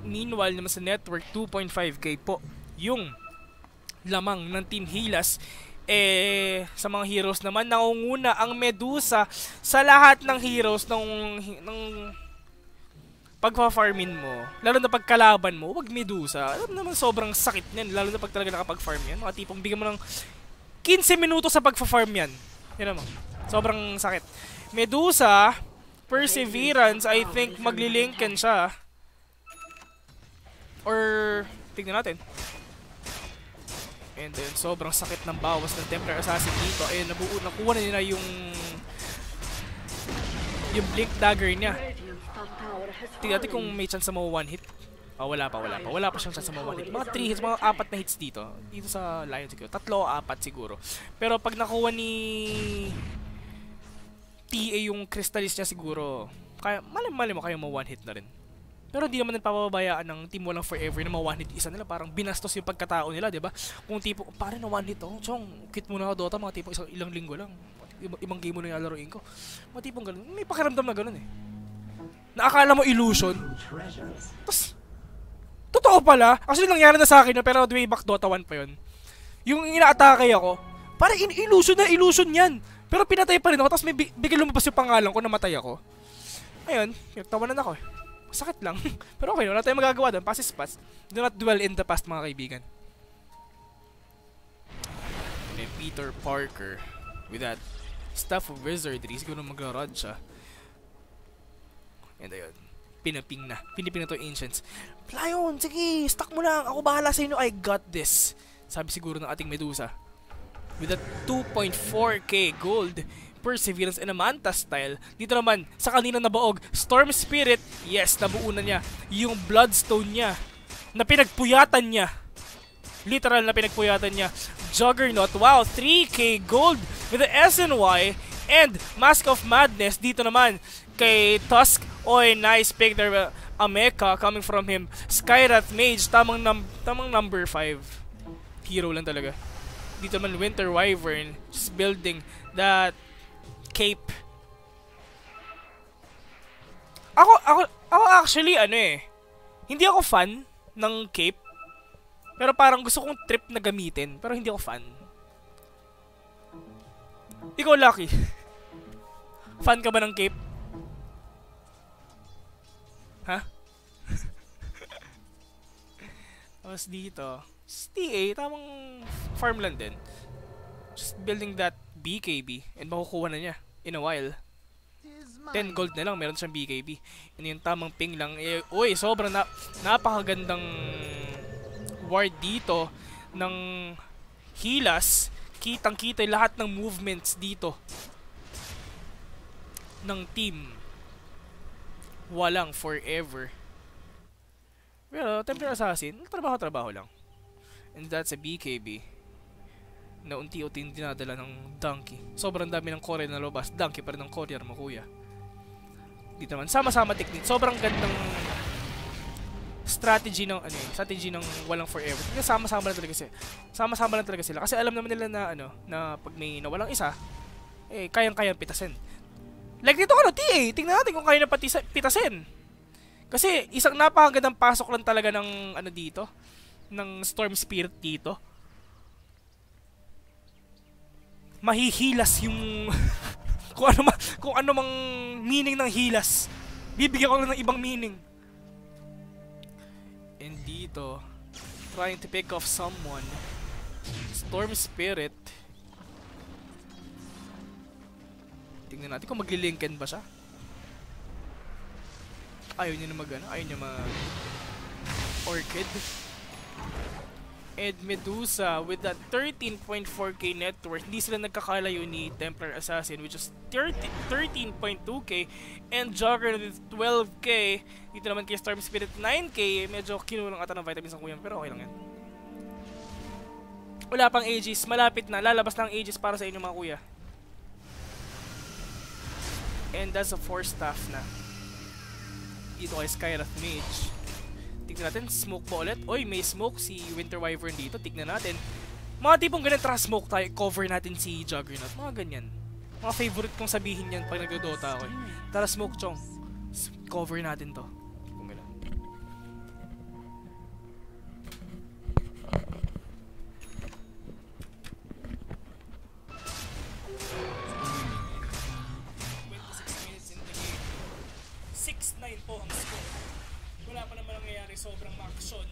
Meanwhile naman sa network, 2.5k po yung lamang ng Team Hylas. Sa mga heroes naman, nangunguna ang Medusa sa lahat ng heroes ng pagpa-farmin mo. Lalo na pagkalaban mo, wag Medusa. Alam naman sobrang sakit niyan, lalo na pag talaga nakapag-farm yan. Mga tipong bigyan mo ng 15 minuto sa pagpa-farm yan. Yan naman, sobrang sakit. Medusa, Perseverance, I think maglilinken siya. Or, tignan natin. And then, sobrang sakit ng bawas ng Templar Assassin dito. Ayun, nakuha na nila yung Blink Dagger niya. Tignan natin kung may chance sa mga 1 hit. Wala pa siyang chance sa mga 1 hit. Mga 3 hits, mga 4 na hits dito. Dito sa Lion siguro. 3 o 4 siguro. Pero pag nakuha ni TA yung Crystallis niya siguro, mali mo kayo mga 1 hit na rin. Pero hindi naman napapabayaan ng team walang forever na ma-one hit isa nila. Parang binastos yung pagkatao nila, diba? Kung tipo, pare na one hit ako, chong, quit muna ako Dota, mga tipo ilang linggo lang. Ibang game mo na yung laruin ko. Mga tipong ganun. May pakiramdam na ganun eh. Naakala mo illusion. Tapos, totoo pala. Actually nangyari na sa akin, pero way back Dota 1 pa yun. Yung ina-atake ako, parang illusion yan. Pero pinatay pa rin ako, tapos may bigla lumabas yung pangalan ko, namatay ako. Ayun, tawanan ako eh. Sakit lang. Pero okay, wala tayong magagawa doon. Past is past. Do not dwell in the past, mga kaibigan. And Peter Parker with that Staff of Wizardry. Siguro magra-rod siya. And ayun. Pinaping na. Piniping na to Ancients. Lion, sige, stuck mo lang. Ako bahala sa inyo. I got this. Sabi siguro ng ating Medusa. With that 2.4k gold. Perseverance and a Manta style. Dito naman, sa kanina nabaog, Storm Spirit, yes, nabuo na niya yung Bloodstone niya na pinagpuyatan niya. Literal na pinagpuyatan niya. Juggernaut, wow, 3k gold with the SNY and Mask of Madness. Dito naman, kay Tusk, oy, nice pick there. A mecha coming from him. Skywrath Mage, tamang number 5. Hero lang talaga. Dito naman, Winter Wyvern, just building that cape. Ako actually hindi ako fan ng cape. Pero parang gusto kong trip na gamitin, pero hindi ako fan. Ikaw, Lucky. Fan ka ba ng cape? Ha? Tapos dito, TA, tamang farmland din. Just building that BKB and makukuha na niya in a while. 10 gold na lang, meron siyang BKB. Yun yung tamang ping lang. Uy, sobrang napakagandang ward dito ng Hilas. Kitang-kita lahat ng movements dito ng team. Walang forever. Pero Templar Assassin, trabaho-trabaho lang. And that's a BKB na unti-unti dinadala ng Donkey. Sobrang dami ng courier na lobas. Donkey pa rin ng courier mo, kuya. Dito naman, sama-sama technique. Sobrang gandang strategy ng strategy ng walang forever. Kasi sama-sama lang talaga sila. Sama-sama lang talaga sila kasi alam naman nila na na pag may nawalang isa, kayang-kayang pitasin. Like dito TA, tingnan natin kung kaya na pitasin. Kasi isang napakagandang pasok lang talaga ng dito, ng Storm Spirit dito. Mahihilas yung kung ano mang meaning ng hilas. Bibigyan ko lang ng ibang meaning. And dito, trying to pick off someone. Storm Spirit. Tingnan natin kung magli-linken ba siya. Ayaw niya na ayaw niya Orchid. And Medusa with that 13.4k net worth. Hindi sila nagkakalayo ni Templar Assassin, which is 13.2k, and Juggernaut with 12k. Dito naman kay Storm Spirit 9k. Medyo kinulang ata ng vitamins ang kuyang, pero okay lang yan. Wala pang Aegis, malapit na. Lalabas na ang Aegis para sa inyo mga kuya. And that's a 4 staff na. Dito kay Skyrath Mage. Tignan natin, smoke po ulit. Oy, may smoke si Winter Wyvern dito. Tignan natin. Mga tipong ganun, tara smoke tayo. Cover natin si Juggernaut. Mga ganyan. Mga favorite kong sabihin yan pag nagdodota ako. Tara smoke, chong. Cover natin to. Kung ganun. Po ang score. Wala pa naman nangyayari, sobrang action.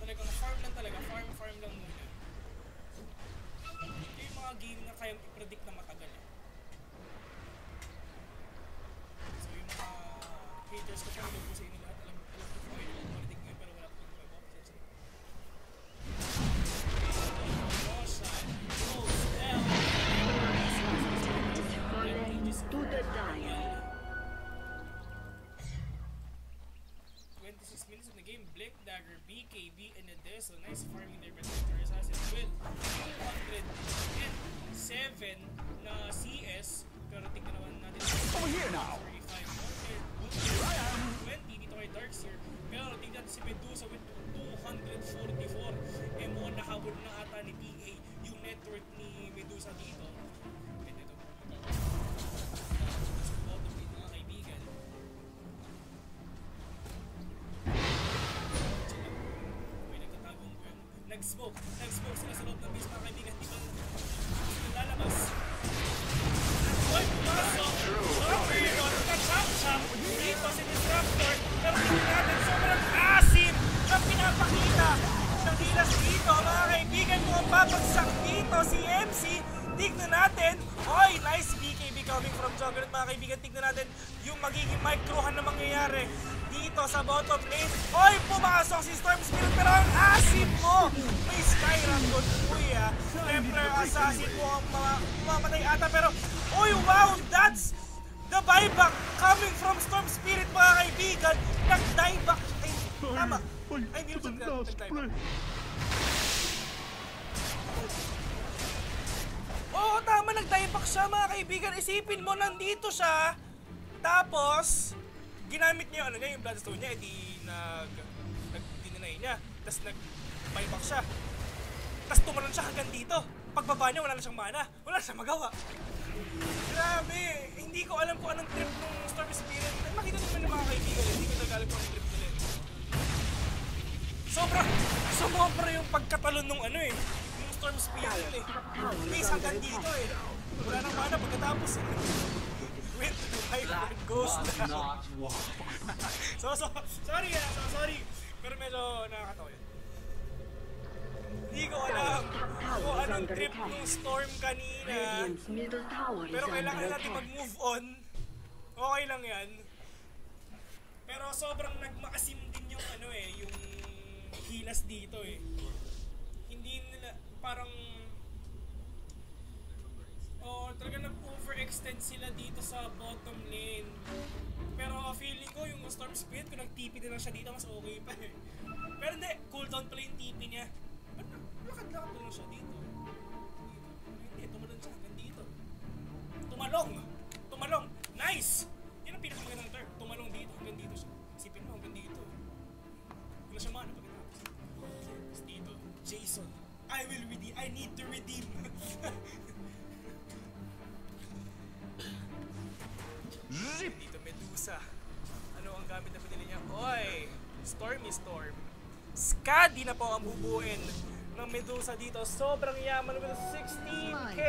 Talagang farm lang talaga, farm lang muna. Ito yung mga game na kayang i-predict na matagal. So yung mga haters ko pa, ko sa inyo lahat, alam ko kayo yung predict ngayon, pero wala po yung web options. To the dial. 26 minutes in the game, Blink Dagger, BKB, and Adesso. Nice farming there by Templar Assassin with 207 na CS. Pero tignan naman natin. Over here now. 20 dito kay Darkseer. Pero tignan natin si Medusa with 244. Mukhang nahabol na ata ni PA yung network ni Medusa dito. And ito. Sa bottom dito mga kaibigan. Nag-smoke sila sa loob ng base mga kaibigan. Di ba lalabas? Oy, pumasok! Okay, nagka-chop-chop dito si Disruptor. Pero tignan natin, sobrang asim na pinapakita ng Hilas dito mga kaibigan. Kung ang babagsak dito si MC, tignan natin. Oy, nice BKB coming from Juggernaut mga kaibigan. Tignan natin yung magiging microhan na mangyayari dito sa bottom lane. Oy, pumasok si Storm Spirit pero ang asim mo! May Skyram doon, kuya. Templar Assassin mo ang mga mamatay ata pero oy, wow! That's the buyback coming from Storm Spirit mga kaibigan. Nag-dieback. Ay, tama. Ay, hindi mo nag-dieback. Oo, tama. Nag-dieback siya mga kaibigan. Isipin mo, nandito siya. Tapos ginamit niya yung Bloodstone niya, edi nag-deny niya. Tapos nag-buyback siya. Tapos tumalon siya hanggang dito. pagbaba niya, wala na siyang mana. Wala na siyang magawa. Grabe! Hindi ko alam kung anong trip ng Storm Spirit. At makita naman ng mga kaibigan, hindi ko nag-alam kung anong trip nila. Sobra yung pagkatalon nung ano eh. Yung Storm Spirit eh. Base hanggang dito eh. Wala nang mana pagkatapos eh. Wait, Wyvern Ghost na. Sorry. Pero medyo nakakatawa yun. Hindi ko alam kung anong trip ng Storm kanina. Radiant's middle tower is Pero kailangan under natin attack. mag-move on. Okay lang yan. Pero sobrang nagmakasim din yung ano eh, yung hilas dito eh. Hindi nila, parang... talaga nag-overextend sila dito sa bottom lane. Pero feeling ko yung Storm Spirit, kung nag-TP na lang siya dito, mas okay pa eh. Pero hindi, cooldown pala yung TP niya. Ba't lakad-lakad na lang siya dito? Hindi, tumalon siya hanggang dito. Tumalong! Nice! Yan ang pinakamagandang term. Tumalong dito, hanggang dito siya. Isipin mo, hanggang dito. Wala siya mana pagkatapos. Tapos dito, Jason. I need to redeem. Dito Medusa. Ano ang gamit na pinili niya? Oy! Stormy Storm. Skadi na po ang bubuin ng Medusa dito. Sobrang yaman with 16k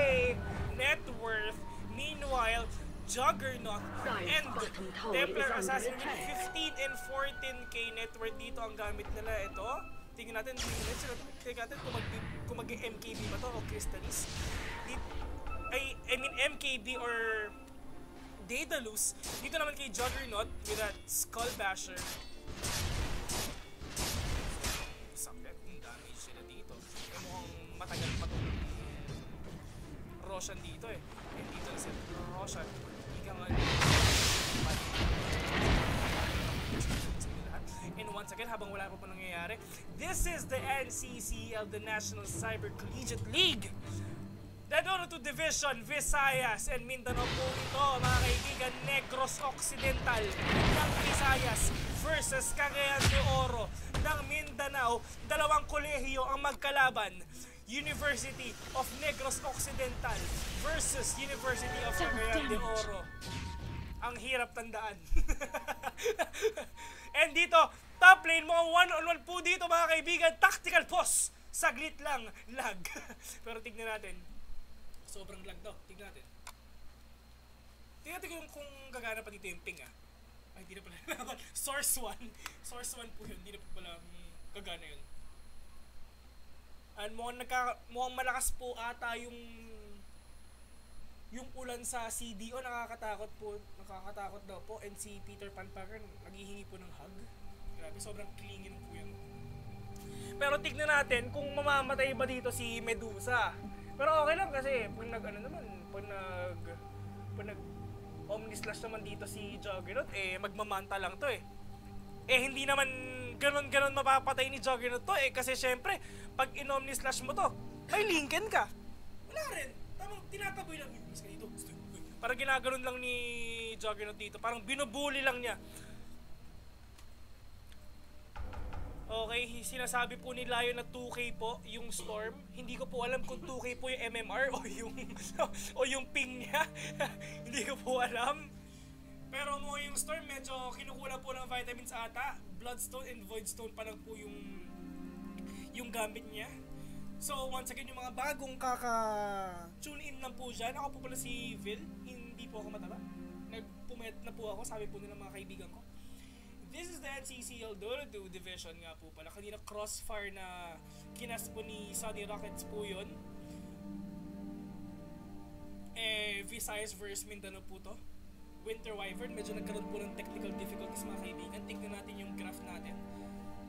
net worth. Meanwhile, Juggernaut and Templar Assassin with 15 and 14k net worth dito ang gamit nila. Ito, tingnan natin kung mag-MKB ba to o Crystallis. I mean MKB or Daedalus. Dito naman kay Juggernaut with that Skull Basher. Sakit yung damage sila dito. Yung mukhang matagal pa itong Roshan dito eh. And dito na si Roshan. Higa nga and once again, habang wala pa po nangyayari, this is the NCCL, the National Cyber Collegiate League. The Dota 2 Division, Visayas and Mindanao po ito, mga kaibigan. Negros Occidental ng Visayas versus Cagayan de Oro ng Mindanao. Dalawang kolehiyo ang magkalaban. University of Negros Occidental versus University of Cagayan de Oro. Ang hirap tandaan. And dito, top lane mo, one-on-one po dito mga kaibigan. Tactical pause. Saglit lang, lag. Pero tignan natin. Sobrang lag daw. Tignan natin. Tignan natin kung gagana pa dito yung ping ah. Ay, hindi na pala. Source 1. Source 1 po yun. Hindi na pala gagana yun. And mukhang malakas po ata yung ulan sa CDO. Nakakatakot po. Nakakatakot daw po. And si Peter Pan Parker naghihingi po ng hug. Grabe, sobrang clingy po yun. Pero tignan natin kung mamamatay ba dito si Medusa. Pero okay lang kasi pag nag Omnislash naman dito si Juggernaut, eh magmamanta lang to eh. Eh hindi naman ganon mapapatay ni Juggernaut to eh kasi syempre pag in-Omnislash mo to, may Lincoln ka. Wala rin. Tamang tinataboy lang. Dito. Parang ginaganon lang ni Juggernaut dito. Parang binubuli lang niya. Okay, sinasabi po ni Lion na 2K po yung Storm. Hindi ko po alam kung 2K po yung MMR o yung ping niya. Hindi ko po alam. Pero mo yung Storm medyo kinukuha po ng vitamins ata. Bloodstone and Voidstone pa lang po yung gamit niya. So once again, yung mga bagong tune in lang po dyan. Ako po pala si Vil. Hindi po ako mataba. Nagpumet na po ako, sabi po nila mga kaibigan ko. This is the NCCL Dota 2 Division nga po pala. Kanina crossfire na kinas po ni Sunny Rockets po yun. Visayas versus Mindanao po to. Winter Wyvern, medyo nagkaroon po ng technical difficulties mga kaibigan. Tignan natin yung graph natin.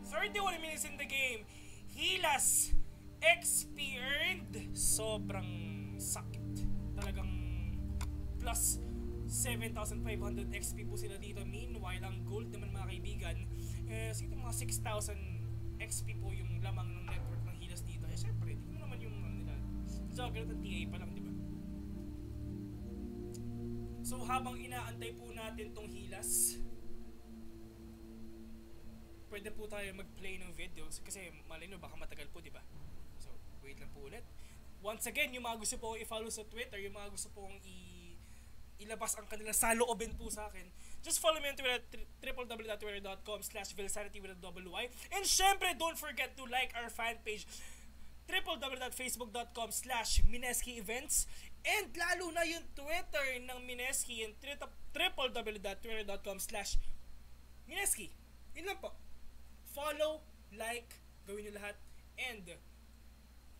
31 minutes in the game. Hilas XP earned. Sobrang sakit. Talagang plus 7,500 XP po sila dito. Meanwhile, ang gold naman mga kaibigan, siguro mga 6,000 XP po yung lamang ng network ng Hilas dito. Siyempre, hindi naman yung nila. Juggernaut at TA pa lang, di ba? So, habang inaantay po natin tong Hilas, pwede po tayo mag-play ng video kasi malay nyo, baka matagal po, di ba? So, wait lang po ulit. Once again, yung mga gusto pong i-follow sa Twitter, yung mga gusto pong ilabas ang kanilang saloobin po sa akin, just follow me on Twitter at www.twitter.com/vilsanity with a double Y. And syempre, don't forget to like our fan page, www.facebook.com/Mineski Events. And lalo na yung Twitter ng Mineski, yung www.twitter.com/Mineski. Yun lang po. Follow, like, gawin nyo lahat, and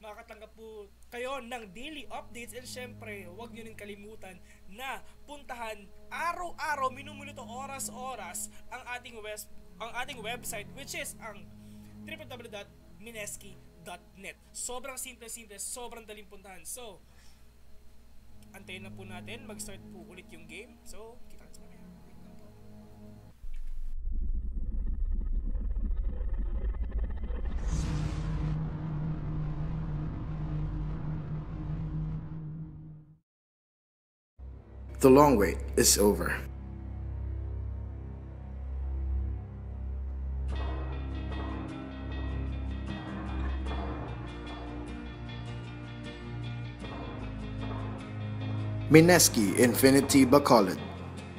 makakatanggap po kayo ng daily updates. And syempre, huwag nyo rin kalimutan na puntahan araw-araw, minuto, oras-oras ang ating website, which is ang www.mineski.net. Sobrang simple, sobrang daling puntahan. So, antayin na po natin, mag-start po ulit yung game. So, kita-kits mamaya. The long wait is over. Mineski Infinity Bacolod,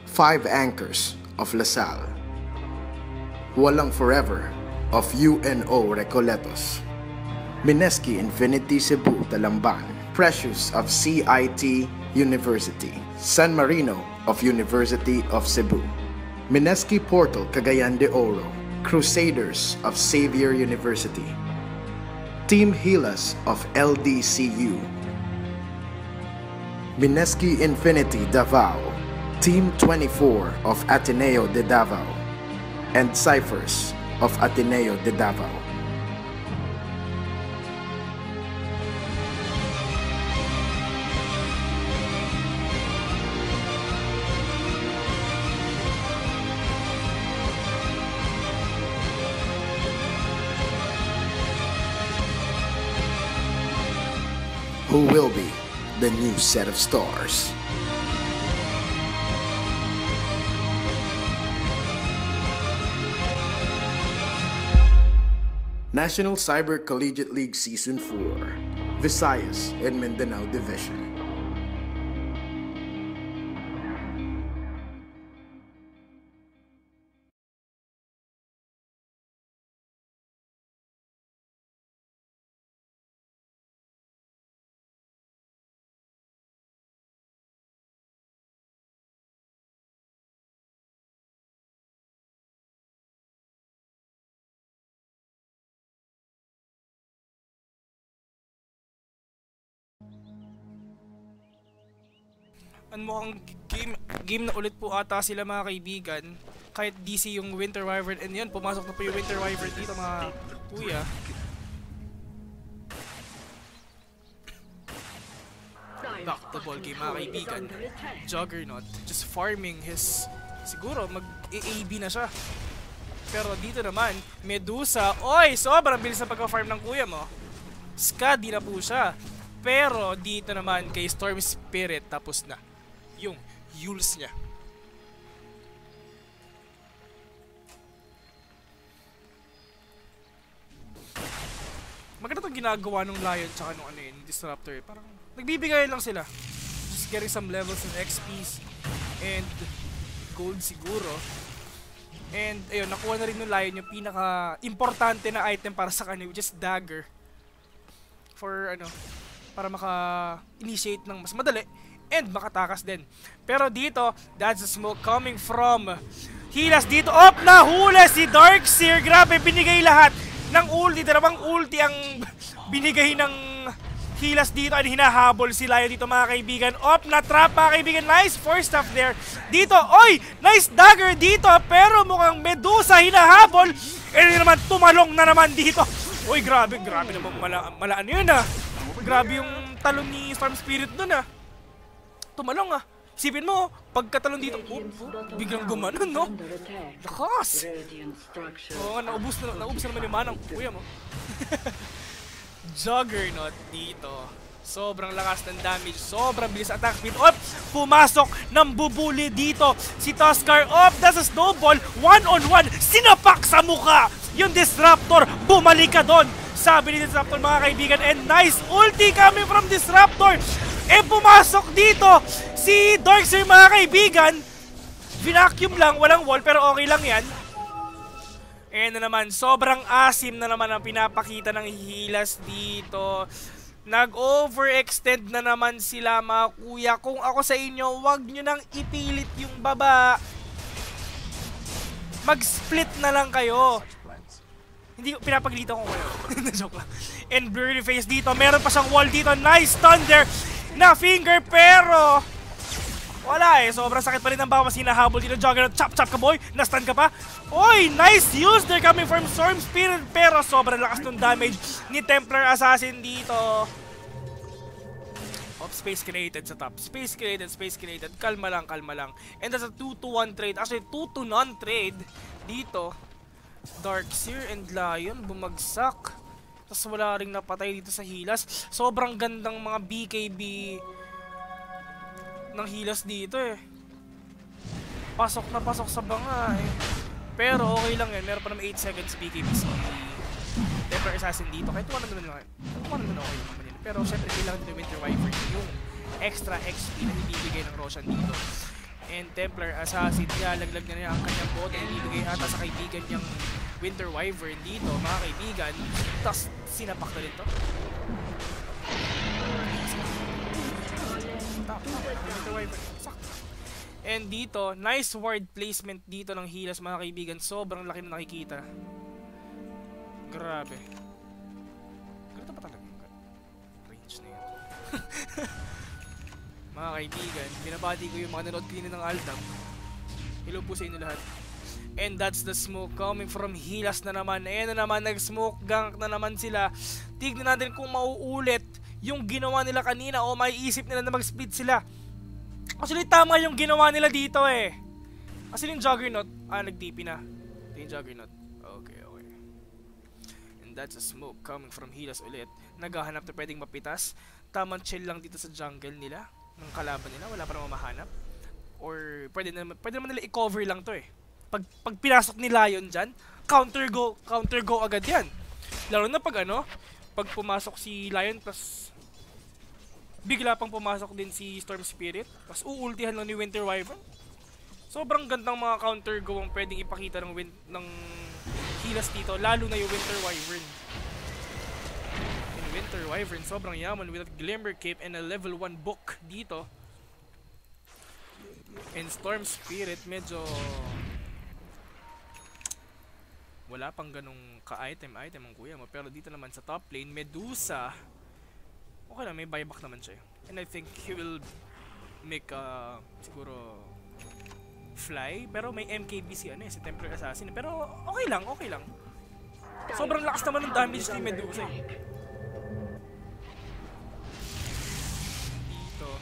5 Anchors of LaSalle, Walang Forever of UNO Recoletos, Mineski Infinity Cebu Talamban, Precious of CIT University, San Marino of University of Cebu, Mineski Portal Cagayan de Oro, Crusaders of Xavier University, Team Hilas of LDCU, Mineski Infinity Davao, Team 24 of Ateneo de Davao, and Cyphers of Ateneo de Davao. Who will be the new set of stars? National Cyber Collegiate League Season 4, Visayas and Mindanao Division. Mukhang game na ulit po ata sila mga kaibigan. Kahit DC yung Winter Wyvern, and yan, pumasok na po yung Winter Wyvern dito mga kuya. Back to ball game mga kaibigan. Juggernaut just farming his, siguro mag-AB na siya. Pero dito naman, Medusa, oy, sobrang bilis na pagka-farm ng kuya mo. Skadi na po siya. Pero dito naman kay Storm Spirit, tapos na yung Yules niya. Maganda itong ginagawa ng Lion tsaka nung ano yun, Disruptor. Parang nagbibigay lang sila. Just getting some levels of XPs and gold siguro. And ayun, nakuha na rin ng Lion yung pinaka-importante na item para sa kanya, which is Dagger. For ano, para maka-initiate ng mas madali and makatakas din. Pero dito, that's the smoke coming from Hilas dito. Op na huli si Darkseer. Grabe, binigay lahat ng ulti. Dalawang ulti ang binigay ng Hilas dito. And hinahabol si Lion dito mga kaibigan. Op na trap mga kaibigan. Nice force stuff there. Dito, oy! Nice dagger dito. Pero mukhang Medusa hinahabol. And naman tumalong na naman dito. Uy, grabe naman malaan yun ah. Grabe yung talon ni Storm Spirit dun ah. Tumalong ah. Isipin mo, pagkatalon dito, biglang gumanon, no? Lakas! Oo nga, naubos na naman yung manang kuya mo. Juggernaut dito. Sobrang lakas ng damage, sobrang bilis attack speed. Op! Pumasok ng bubuli dito. Si Tuskar, op! That's a snowball. 1-on-1, sinapak sa mukha! Yung Disruptor, bumalik ka doon sabi ni Disruptor mga kaibigan. And nice ulti coming from Disruptor. Pumasok dito si Darkseer mga kaibigan. Vacuum lang, walang wall pero okay lang yan. Na naman, sobrang asim na naman ang pinapakita ng Helas dito. Nag-overextend na naman sila mga kuya. Kung ako sa inyo, wag nyo nang ipilit yung baba. Mag-split na lang kayo. Hindi, pinapagalitan ko kayo. Joke lang. And blurry face dito. Meron pa siyang wall dito. Nice thunder na finger pero wala sobrang sakit pa rin ng bawas. Hinahabol dito Juggernaut. Chop ka boy. Na-stun ka pa. Oy, nice use there coming from Storm Spirit pero sobrang lakas ng damage ni Templar Assassin dito. Space created sa top. Space created. Kalma lang. And that's a 2-to-1 trade. Actually, 2-to-none trade dito. Darkseer and Lion bumagsak. Tapos wala ring napatay dito sa Helas. Sobrang gandang mga BKB ng Helas dito Pasok na pasok sa banga Pero okay lang yan. Meron pa naman 8 seconds BKB sa Templar Assassin dito. Kahit 1 naman lang. 1 naman okay naman yun. Pero syempre kailangan dito Winter Wyvern yung extra XP na ibibigay ng Roshan dito. And Templar Assassin, nilalaglag na niya ang kanyang bot na ibibigay ata sa kaibigan niyang Winter Wyvern dito, mga kaibigan. Tapos sinapak na rin to. Winter Wyvern, sakto. And dito, nice ward placement dito ng Helas mga kaibigan. Sobrang laki na nakikita. Grabe. Ganito pa talaga yung range na yun. Mga kaibigan, binabati ko yung mga nanood kanina ng Aldam. Hello po sa inyo lahat. And that's the smoke coming from Helas na naman. Ayan na naman, nag-smoke gank na naman sila. Tignan natin kung mauulit yung ginawa nila kanina o may isip nila na mag-split sila. Actually, tama yung ginawa nila dito Kasi yung Juggernaut, nag-TP na. Ito yung Juggernaut. Okay. And that's a smoke coming from Helas ulit. Naghahanap na pwedeng mapitas. Tamang chill lang dito sa jungle nila. Ng kalaban nila, wala pa naman mahanap. Or pwede naman nila i-cover lang to Pag pinasok ni Lion dyan, counter go agad yan. Lalo na pag pag pumasok si Lion plus bigla pang pumasok din si Storm Spirit, tapos uultihan lang ni Winter Wyvern. Sobrang gandang mga counter go ang pwedeng ipakita ng Helas dito, lalo na yung Winter Wyvern. And Winter Wyvern, sobrang yaman with a Glimmer Cape and a level 1 book dito. And Storm Spirit, medyo wala pang ganong ka-item ang kuya mo. Pero dito naman sa top lane, Medusa, okay lang, may buyback naman siya. And I think he will make siguro fly. Pero may MKB si Templar Assassin. Pero okay lang. Sobrang lakas naman ng damage ni Medusa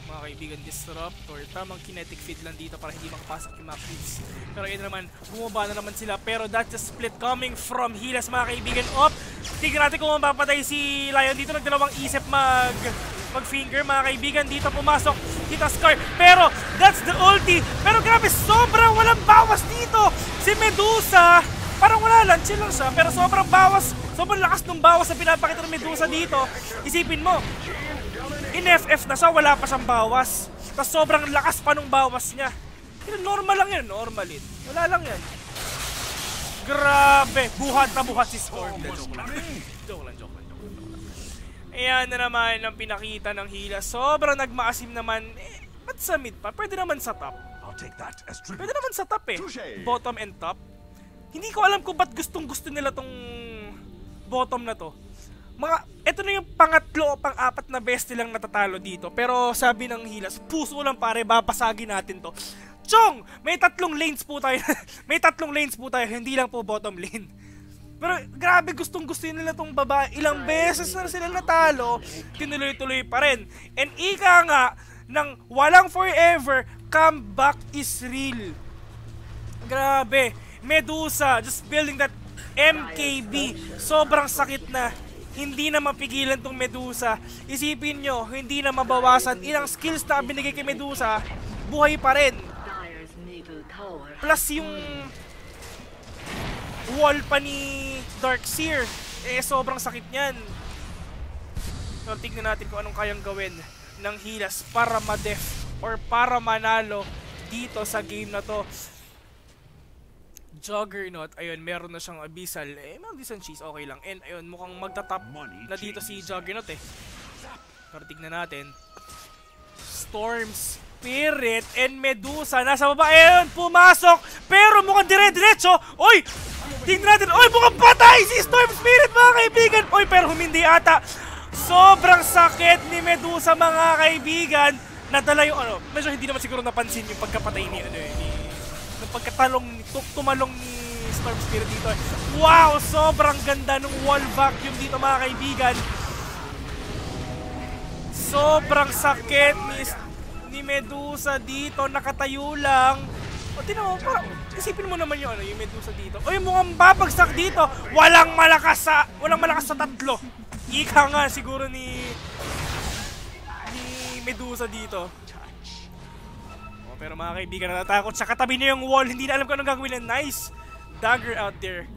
mga kaibigan. Disruptor, tamang kinetic feed lang dito para hindi makapasok yung mga creeps. Pero yun naman, bumaba na naman sila. Pero that's a split coming from Helas mga kaibigan. Tignan natin kung mapapatay si Lion dito. Nagdalawang isip mag-finger mga kaibigan. Dito pumasok kita Scar. Pero that's the ulti. Pero grabe, sobrang walang bawas dito. Si Medusa, parang wala lang, chill lang siya. Pero sobrang lakas ng bawas na pinapakita ng Medusa dito. Isipin mo, in-FF na siya, wala pa siyang bawas. Tapos sobrang lakas pa nung bawas niya. Normal lang yan, normalin. Wala lang yan. Grabe, buhat na buhat si Storm. Joke lang. Ayan na naman ang pinakita ng Helas. Sobrang nagmaasim naman. Ba't sa mid pa? Pwede naman sa top. Pwede naman sa top Bottom and top. Hindi ko alam kung ba't gustong-gusto nila tong bottom na to. Ito na yung pangatlo o pang-apat na best nilang natatalo dito. Pero sabi ng Helas, puso lang pare, babasagin natin to. Chong! May 3 lanes po tayo. Hindi lang po bottom lane. Pero grabe, gustong-gusto nila tong babae. Ilang beses na sila natalo, tinuloy-tuloy pa rin. And ika nga, ng walang forever, comeback is real. Grabe. Medusa, just building that MKB. Sobrang sakit na. Hindi na mapigilan tong Medusa. Isipin nyo, hindi na mabawasan. Ilang skills na binigay kay Medusa, buhay pa rin. Plus yung wall pa ni Darkseer. Eh, sobrang sakit niyan. So, tignan natin kung anong kayang gawin ng Helas para ma-def or para manalo dito sa game na to. Juggernaut, ayun, meron na siyang Abyssal. Eh, meron din siyang cheese, okay lang. And ayun, mukhang magtatap na dito si Juggernaut eh. Pero tignan natin. Storm Spirit and Medusa nasa baba. Ayun, pumasok. Pero mukhang dire-diretso. Oy! Tignan natin. Oy, mukhang patay si Storm Spirit, mga kaibigan. Oy, pero humindi ata. Sobrang sakit ni Medusa, mga kaibigan. Nadala yung ano, medyo hindi naman siguro napansin yung pagkapatay ni ano eh, ng pagkatalong, tumalong ni Storm Spirit dito. Wow, sobrang ganda ng wall vacuum dito, mga kaibigan. Sobrang sakit ni Medusa dito, nakatayo lang. O tinan mo, parang isipin mo naman yung ano, yung Medusa dito. O yung mukhang babagsak dito. Walang malakas sa tatlo. Ika nga siguro ni Medusa dito. Oh, pero mga kaibigan, natatakot siya. Katabi niya yung wall. Hindi na alam kung anong gagawin na. Nice dagger out there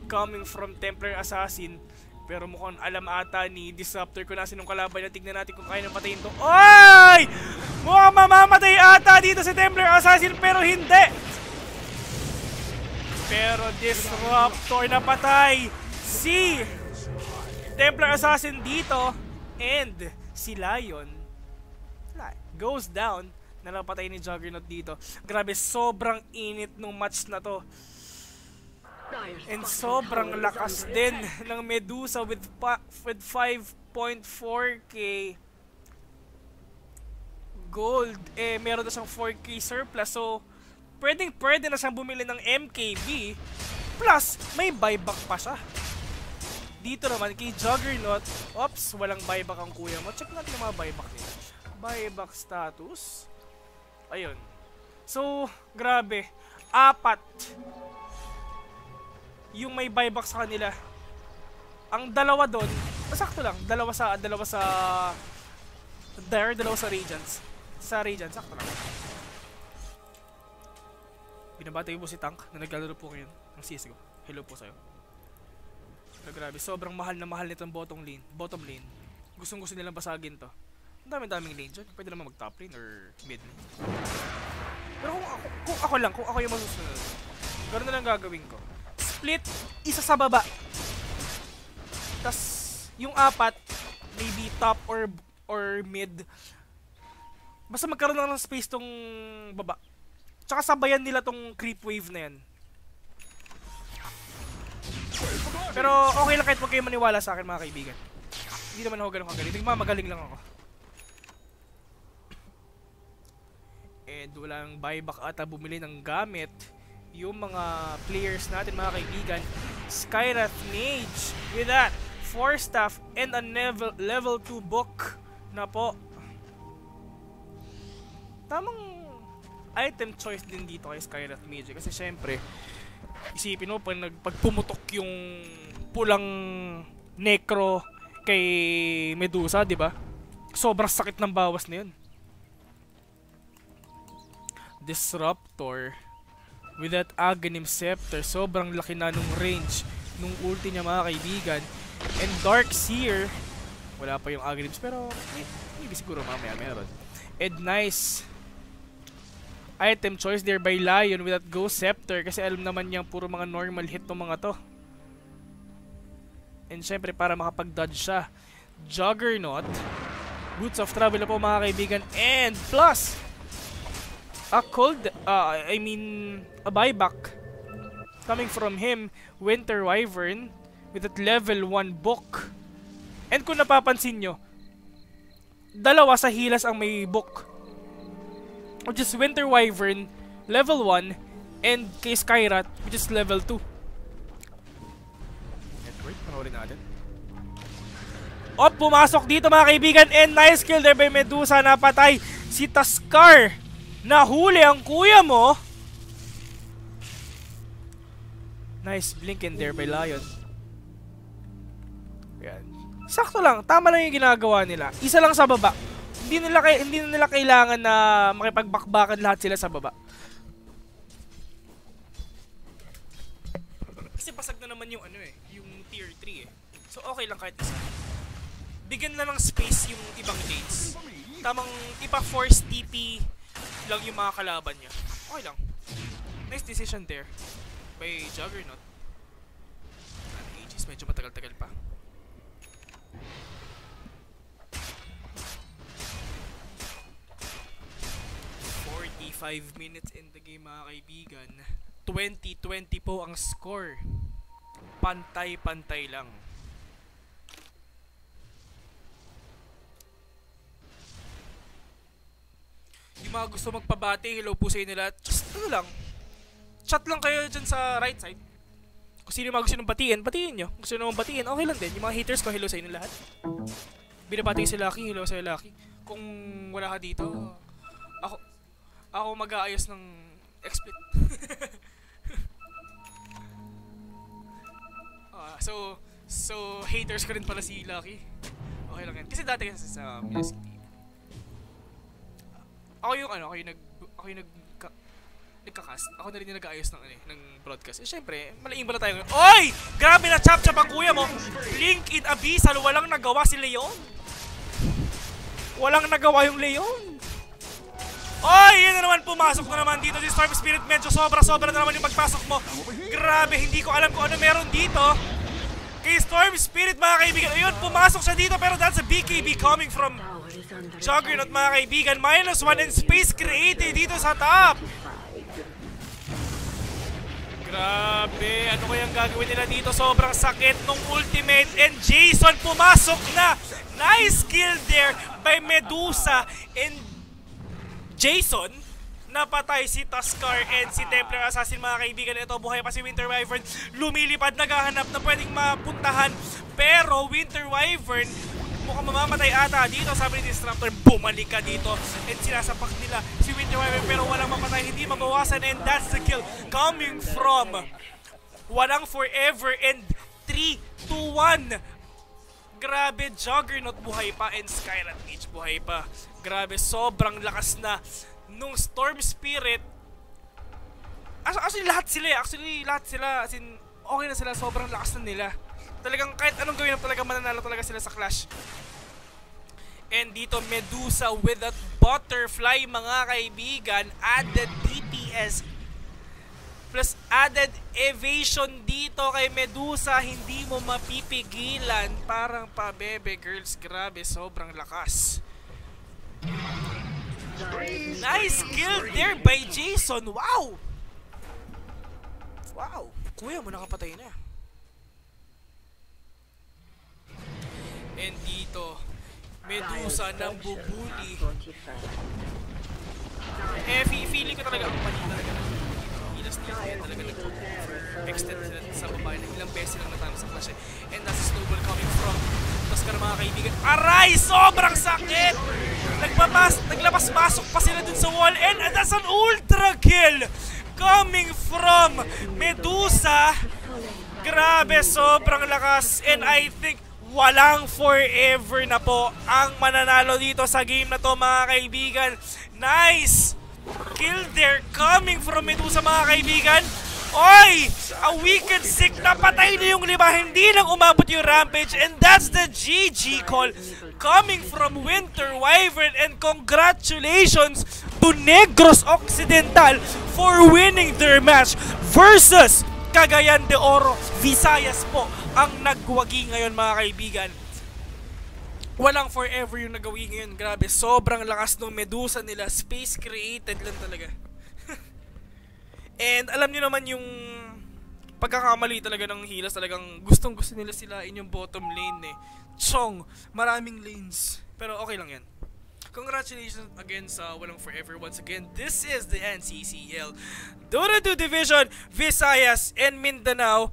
coming from Templar Assassin. Pero mukhang alam ata ni Disruptor kung nasin yung kalaban na. Tignan natin kung kaya nang patayin to. Oy! Mukhang mamamatay ata dito si Templar Assassin, pero hindi. Pero Disruptor na patay si Templar Assassin dito. And si Lion goes down na napatay ni Juggernaut dito. Grabe, sobrang init nung match na to. And sobrang lakas din ng Medusa with 5.4k gold. Eh, meron na siyang 4k surplus. So, pwede na siyang bumili ng MKB. Plus, may buyback pa siya. Dito naman, kay Juggernaut, ops, walang buyback ang kuya mo. Check natin yung mga buyback nila. Buyback status. Ayun. So, grabe. 4 yung may buyback sa kanila. Ang dalawa doon, sakto lang. Dalawa sa Radiance. Sa Radiance, sakto lang. Binabati po si Tank na naglalaro po ngayon ng CSGO. Hello po sa'yo. Pero grabe, sobrang mahal na mahal nitong bottom lane. Gustong-gusto nilang basagin to. Ang daming lane dyan. Pwede naman mag-top lane or mid lane. Pero kung ako yung masusunod, ganoon na lang gagawin ko. Split, isa sa baba. Tas, yung 4, maybe top or mid. Basta magkaroon lang ng space tong baba. Tsaka sabayan nila tong creep wave na yan. Pero okay lang kahit huwag kayo maniwala sa akin, mga kaibigan. Hindi naman ako ganun kagaling. Magaling lang ako. And walang buyback ata bumili ng gamit yung mga players natin, mga kaibigan. Skyrath Mage with that 4 staff and a level 2 book na po. Tamang item choice din dito kay Skyrath Mage kasi syempre isipin mo pag pumutok yung pulang necro kay Medusa, di ba? Sobrang sakit ng bawas na yun. Disruptor with that Aghanim Scepter, sobrang laki na nung range nung ulti niya, mga kaibigan. And Darkseer, wala pa yung Aghanims pero maybe siguro mamaya meron. And nice item choice there by Lion with that Ghost Scepter kasi alam naman niyang puro mga normal hit tong mga to. And syempre para makapag-dodge siya, Juggernaut, Boots of Travel na po, mga kaibigan. And plus a buyback coming from him, Winter Wyvern with that level 1 book. And kung napapansin nyo, dalawa sa Helas ang may book, which is Winter Wyvern level 1 and kay Skyrath which is level 2. Network, panoorin natin. Pumasok dito, mga kaibigan, and nice kill there by Medusa. Napatay si Taskar. Nahuli ang kuya mo. Nice blink in there by Lion. Yan. Sakto lang, tama lang yung ginagawa nila. Isa lang sa baba. Hindi nila kailangan na makipagbakbakan lahat sila sa baba. Kasi basag na naman yung yung tier 3 eh. So okay lang kahit isa. Bigyan na ng space yung ibang lanes. Tamang ipa-force TP lang yung mga kalaban niya. Okay lang. Nice decision there by Juggernaut. Aegis, medyo matagal-tagal pa. Minutes in the game mga kaibigan. 20-20 po ang score. Pantay-pantay lang. Yung mga gusto magpabati, hello po sa inyo lahat. Just ano lang, chat lang kayo dyan sa right side. Kung sino yung mga gusto nang batiin, batiin nyo. Gusto nang batiin, okay lang din. Yung mga haters ko, hello sa inyo lahat. Binabati si Lucky, hello sa Lucky. Kung wala ka dito, ako mag-aayos ng XSplit. So haters ko rin pala si Lucky. Okay lang yan. Kasi dati kasi sa Music TV. Ako yung nagka-cast. Ako na rin yung nag-aayos ng broadcast. Eh syempre, malaking bala tayo. Oy! Grabe na chap-chap ang kuya mo. Link in Abyssal, walang nagawa si Leon. Walang nagawa yung Leon. Oy! Yan na naman, pumasok na naman dito si Storm Spirit. Medyo sobra-sobra na naman yung pagpasok mo. Grabe, hindi ko alam kung ano meron dito. Kay Storm Spirit mga kaibigan. Ayun, pumasok siya dito pero that's a BKB coming from Juggernaut mga kaibigan. -1 in space created dito sa top. Grabe, ano kayang gagawin nila dito? Sobrang sakit nung ultimate and Jason pumasok na. Nice kill there by Medusa and Jason. Napatay si Tuskar and si Templar Assassin mga kaibigan. Ito, buhay pa si Winter Wyvern. Lumilipad, naghahanap na pwedeng mapuntahan. Pero Winter Wyvern mukhang mamamatay ata dito. Sabi ni Disruptor, bumalik ka dito. And sinasapak nila si Winter Wyvern pero walang mapatay, hindi mabawasan. And that's the kill coming from Walang Forever and 3-2-1. Grabe, Juggernaut buhay pa and Skyrat Mage buhay pa. Grabe, sobrang lakas na nung Storm Spirit. Actually lahat sila as in, okay na sila, sobrang lakas na nila. Talagang kahit anong gawin na talaga mananalo talaga sila sa Clash. And dito Medusa with that butterfly mga kaibigan, added DPS plus added evasion dito kay Medusa, hindi mo mapipigilan. Parang pabebe girls, grabe, sobrang lakas. Nice kill there by Jason. Wow! Wow! Kuya mo nakapatay na. And dito, Medusa nang bubuli. Feeling ko talaga ang mali talaga. Ilas niya kaya talaga nag-extend sa babae. Ilang beses lang natalo sa Clash. And that's a snowball coming from Tuskar mga kaibigan. Aray! Sobrang sakit! Naglabas-masok pa sila dun sa wall. And that's an ultra kill coming from Medusa. Grabe, sobrang lakas. And I think walang forever na po ang mananalo dito sa game na to mga kaibigan. Nice kill there coming from Medusa mga kaibigan. Oy! A Wicked Sick, napatay na yung 5, hindi lang umabot yung Rampage. And that's the GG call coming from Winter Wyvern. And congratulations to Negros Occidental for winning their match versus Cagayan de Oro. Visayas po ang nagwagi ngayon mga kaibigan. Walang forever yung nagawi ngayon. Grabe, sobrang lakas ng Medusa nila. Space created lang talaga. And alam niyo naman yung pagkakamali talaga ng Healers, talagang gustong gusto nila sila in yung bottom lane eh. Chong, maraming lanes. Pero okay lang yan. Congratulations again sa Walang Forever. Once again, this is the NCCL Dota 2 Division, Visayas and Mindanao